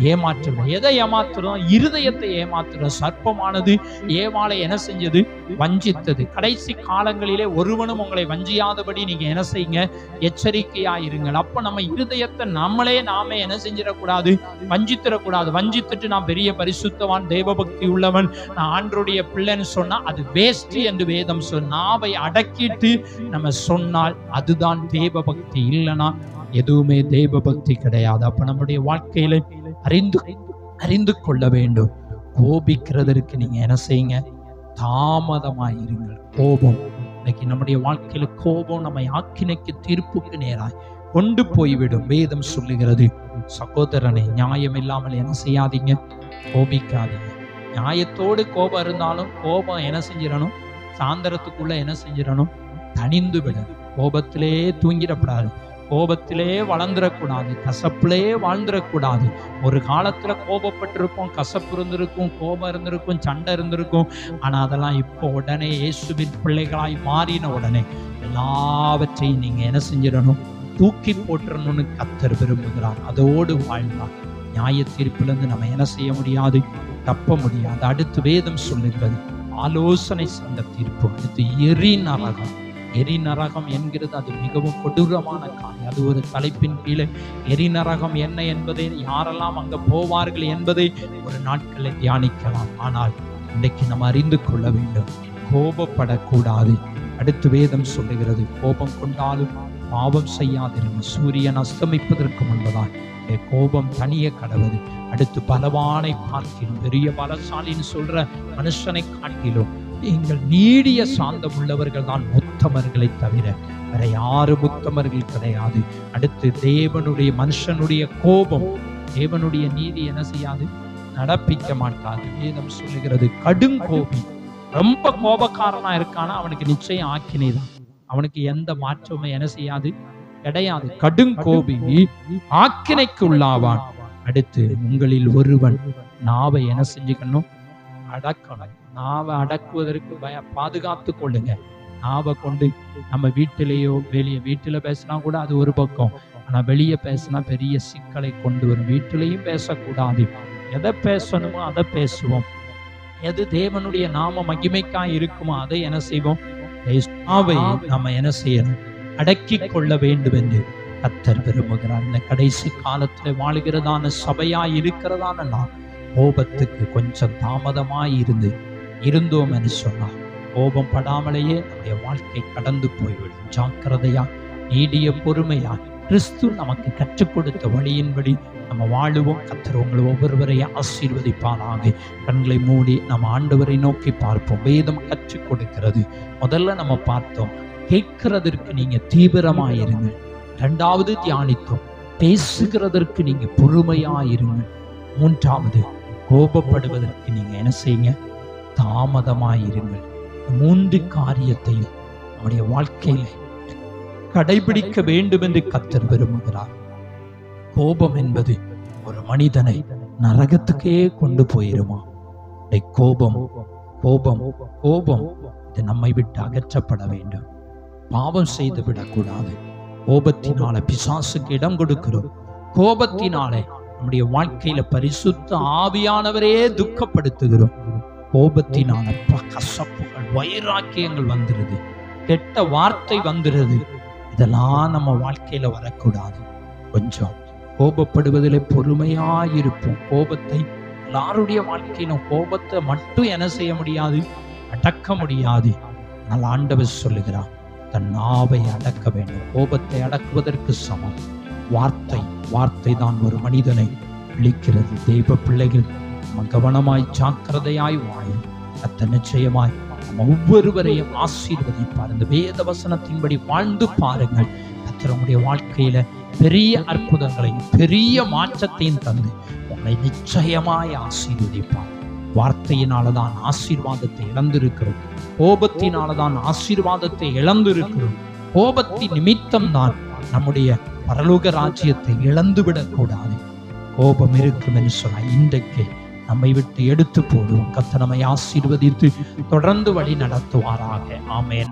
ஏமாற்றுறோம். எதை ஏமாத்துறோம்? இருதயத்தை ஏமாத்துறோம். சர்ப்பமானது ஏவாளை என்ன செஞ்சது? வஞ்சித்தது. கடைசி காலங்களிலே ஒருவனும் உங்களை வஞ்சியாதபடி நீங்க என்ன செய்யுங்க? எச்சரிக்கையா இருங்கள். அப்ப நம்ம இருதயத்தை நாமே என்ன செஞ்சிடக்கூடாது? வஞ்சித்திடக்கூடாது. வஞ்சித்துட்டு நான் பெரிய பரிசுத்தவான், தேவபக்தி உள்ளவன், நான் ஆண்டவருடைய பிள்ளைன்னு சொன்னா அது வேஸ்ட் என்று வேதம் நாவை அடக்கிட்டு நம்ம சொன்னால் அதுதான் தேவபக்தி. இல்லைன்னா எதுவுமே தேவ பக்தி கிடையாது. அப்ப நம்முடைய வாழ்க்கையில அறிந்து கொள்ள வேண்டும். கோபிக்கிறதற்கு நீங்க என்ன செய்யுங்க? தாமதமாயிருங்கள். கோபம் இன்னைக்கு நம்முடைய வாழ்க்கையில கோபம் நம்மை ஆக்கினைக்கு, தீர்ப்புக்கு நேராய் கொண்டு போய்விடும். வேதம் சொல்லுகிறது, சகோதரனை நியாயம் இல்லாமல் என்ன செய்யாதீங்க? கோபிக்காதீங்க. நியாயத்தோடு கோபம் இருந்தாலும் கோபம் என்ன செஞ்சிடணும், சாந்தரத்துக்குள்ள என்ன செஞ்சிடணும், தணிந்து விடணும். கோபத்திலே தூங்கிடக்கூடாது, கோபத்திலே வளர்ந்துடக்கூடாது, கசப்பிலே வாழ்ந்துடக்கூடாது. ஒரு காலத்துல கோபப்பட்டிருப்போம், கசப்பு இருந்திருக்கும், கோபம் இருந்திருக்கும், சண்டை இருந்திருக்கும். ஆனா அதெல்லாம் இப்போ உடனே இயேசுவின் பிள்ளைகளாய் மாறின உடனே எல்லாவற்றையும் நீங்க என்ன செஞ்சிடணும், தூக்கி போட்டுறணும்னு கர்த்தர் விரும்புகிறார். அதோடு வாழ்ந்தார். நியாய தீர்ப்பிலிருந்து நம்ம என்ன செய்ய முடியாது, தப்ப முடியாது. அடுத்து வேதம் சொல்லுகிறது ஆலோசனை சங்க தீர்ப்பு. அடுத்து எரி நரகம். எரி நரகம் என்கிறது அது மிகவும் கொடூரமான காரியம். அது ஒரு தலைப்பின் கீழே எரி நரகம் என்ன என்பதை, யாரெல்லாம் அங்க போவார்கள் என்பதை ஒரு நாட்களை தியானிக்கலாம். ஆனால் இன்றைக்கு நம்ம அறிந்து கொள்ள வேண்டும், கோபப்படக்கூடாது. அடுத்து வேதம் சொல்லுகிறது கோபம் கொண்டாலும் பாவம் செய்யாதிருங்க, சூரியன் அஸ்தமிப்பதற்கு முன்பதான் கோபம் தனிய கடவுது. அடுத்து பலவானை பார்க்கிலும், பெரிய பலசாலின்னு சொல்ற மனுஷனை காட்டிலும் நீங்கள் நீடிய சாந்தம் உள்ளவர்கள் தான் உத்தமர்களை தவிர வேற யாரும் உத்தமர்கள் கிடையாது. அடுத்து தேவனுடைய மனுஷனுடைய கோபம் தேவனுடைய நீதி என்ன செய்யாது, நடப்பிக்க மாட்டாது. வேதம் சொல்லுகிறது கடுங்கோபி, ரொம்ப கோபக்காரனா இருக்கானா அவனுக்கு நிச்சயம் ஆக்கினை தான், அவனுக்கு எந்த மாற்றமும் என்ன செய்யாது, கிடையாது. கடுங்கோபி ஆக்கினைக்கு உள்ளாவான். அடுத்து உங்களில் ஒருவன் நாவை என்ன செஞ்சுக்கணும், அடக்கணும். நாவை அடக்குவதற்கு பாதுகாத்து கொள்ளுங்க. நாவை கொண்டு நம்ம வீட்டிலேயோ வெளியே, வீட்டுல பேசினா கூட அது ஒரு பக்கம், ஆனா வெளியே பேசினா பெரிய சிக்கலை கொண்டு வரும். வீட்டிலையும் பேசக்கூடாது, எதை பேசணுமோ அதை பேசுவோம். எது தேவனுடைய நாம மகிமைக்காய் இருக்குமோ அதை என்ன செய்வோம், நாவை நம்ம என்ன செய்யணும், அடக்கி கொள்ள வேண்டும் என்று கர்த்தர் விரும்புகிறார். இந்த கடைசி காலத்துல வாழுகிறதான சபையாய் இருக்கிறதான நான் கோபத்துக்கு கொஞ்சம் தாமதமாய் இருந்தோம் என்று சொன்னார், கோபம் படாமலேயே நம்முடைய வாழ்க்கை கடந்து போய்விடும். ஜாக்கிரதையா நீடிய பொறுமையா கிறிஸ்து நமக்கு கற்றுக் கொடுத்த வழியின்படி நம்ம வாழுவோம். கர்த்தர் உங்களை ஒவ்வொருவரையும் ஆசீர்வதிப்பாராக. கண்களை மூடி நம்ம ஆண்டவரை நோக்கி பார்ப்போம். வேதம் கற்றுக் கொடுக்கிறது. முதல்ல நம்ம பார்த்தோம், கேட்கிறதற்கு நீங்க தீவிரமாயிருங்க. இரண்டாவது தியானித்தோம், பேசுகிறதற்கு நீங்க பொறுமையாயிருங்க. மூன்றாவது, கோபப்படுவதற்கு நீங்க என்ன செய்யுங்க, தாமதமாயிருங்கள். மூன்று காரியத்தையும் நம்முடைய வாழ்க்கையில கடைபிடிக்க வேண்டும் என்று கர்த்தர் விரும்புகிறார். கோபம் என்பது ஒரு மனிதனை நரகத்துக்கே கொண்டு போயிருமா? கோபம் கோபம் கோபம் இது நம்மை விட்டு அகற்றப்பட வேண்டும். பாவம் செய்து விடக்கூடாது. கோபத்தினால பிசாசுக்கு இடம் கொடுக்கிறோம். கோபத்தினாலே நம்முடைய வாழ்க்கையில பரிசுத்த ஆவியானவரே துக்கப்படுத்துகிறோம். கோபத்தினால கசப்புகள், வைராக்கியங்கள் வந்துருது, கெட்ட வார்த்தை வந்துருது. இதெல்லாம் நம்ம வாழ்க்கையில வரக்கூடாது. கொஞ்சம் கோபப்படுவதில் பொறுமையாயிருப்போம். கோபத்தை எல்லாருடைய வாழ்க்கையிலும் கோபத்தை மட்டும் என்ன செய்ய முடியாது, அடக்க முடியாது. ஆனால் ஆண்டவர் சொல்லுகிறார், தன் நாவை அடக்க வேண்டும். கோபத்தை அடக்குவதற்கு சமம் வார்த்தை தான் ஒரு மனிதனை அழிக்கிறது. தெய்வ பிள்ளைகள் நம்ம கவனமாய் ஜாக்கிரதையாய் வாழும். கர்த்தர் நிச்சயமாய் நம்ம ஒவ்வொருவரையும் ஆசீர்வதிப்பார். இந்த வேத வசனத்தின்படி வாழ்ந்து பாருங்கள். கர்த்தர் உங்களுடைய வாழ்க்கையில பெரிய அற்புதங்களையும் பெரிய மாற்றத்தையும் தந்து உங்களை நிச்சயமாய் ஆசீர்வதிப்பார். வார்த்தையினாலதான் ஆசீர்வாதத்தை இழந்திருக்கிறோம். கோபத்தினாலதான் ஆசீர்வாதத்தை இழந்திருக்கிறோம். கோபத்தின் நிமித்தம் தான் நம்முடைய பரலோக ராஜ்யத்தை இழந்துவிடக் கூடாது. கோபம் இருக்கும் என்று சொன்ன இன்றைக்கு நம்மை விட்டு எடுத்து போடுவோம். கர்த்தர் நம்மை ஆசீர்வதித்து தொடர்ந்து வழி நடத்துவாராக. ஆமென்.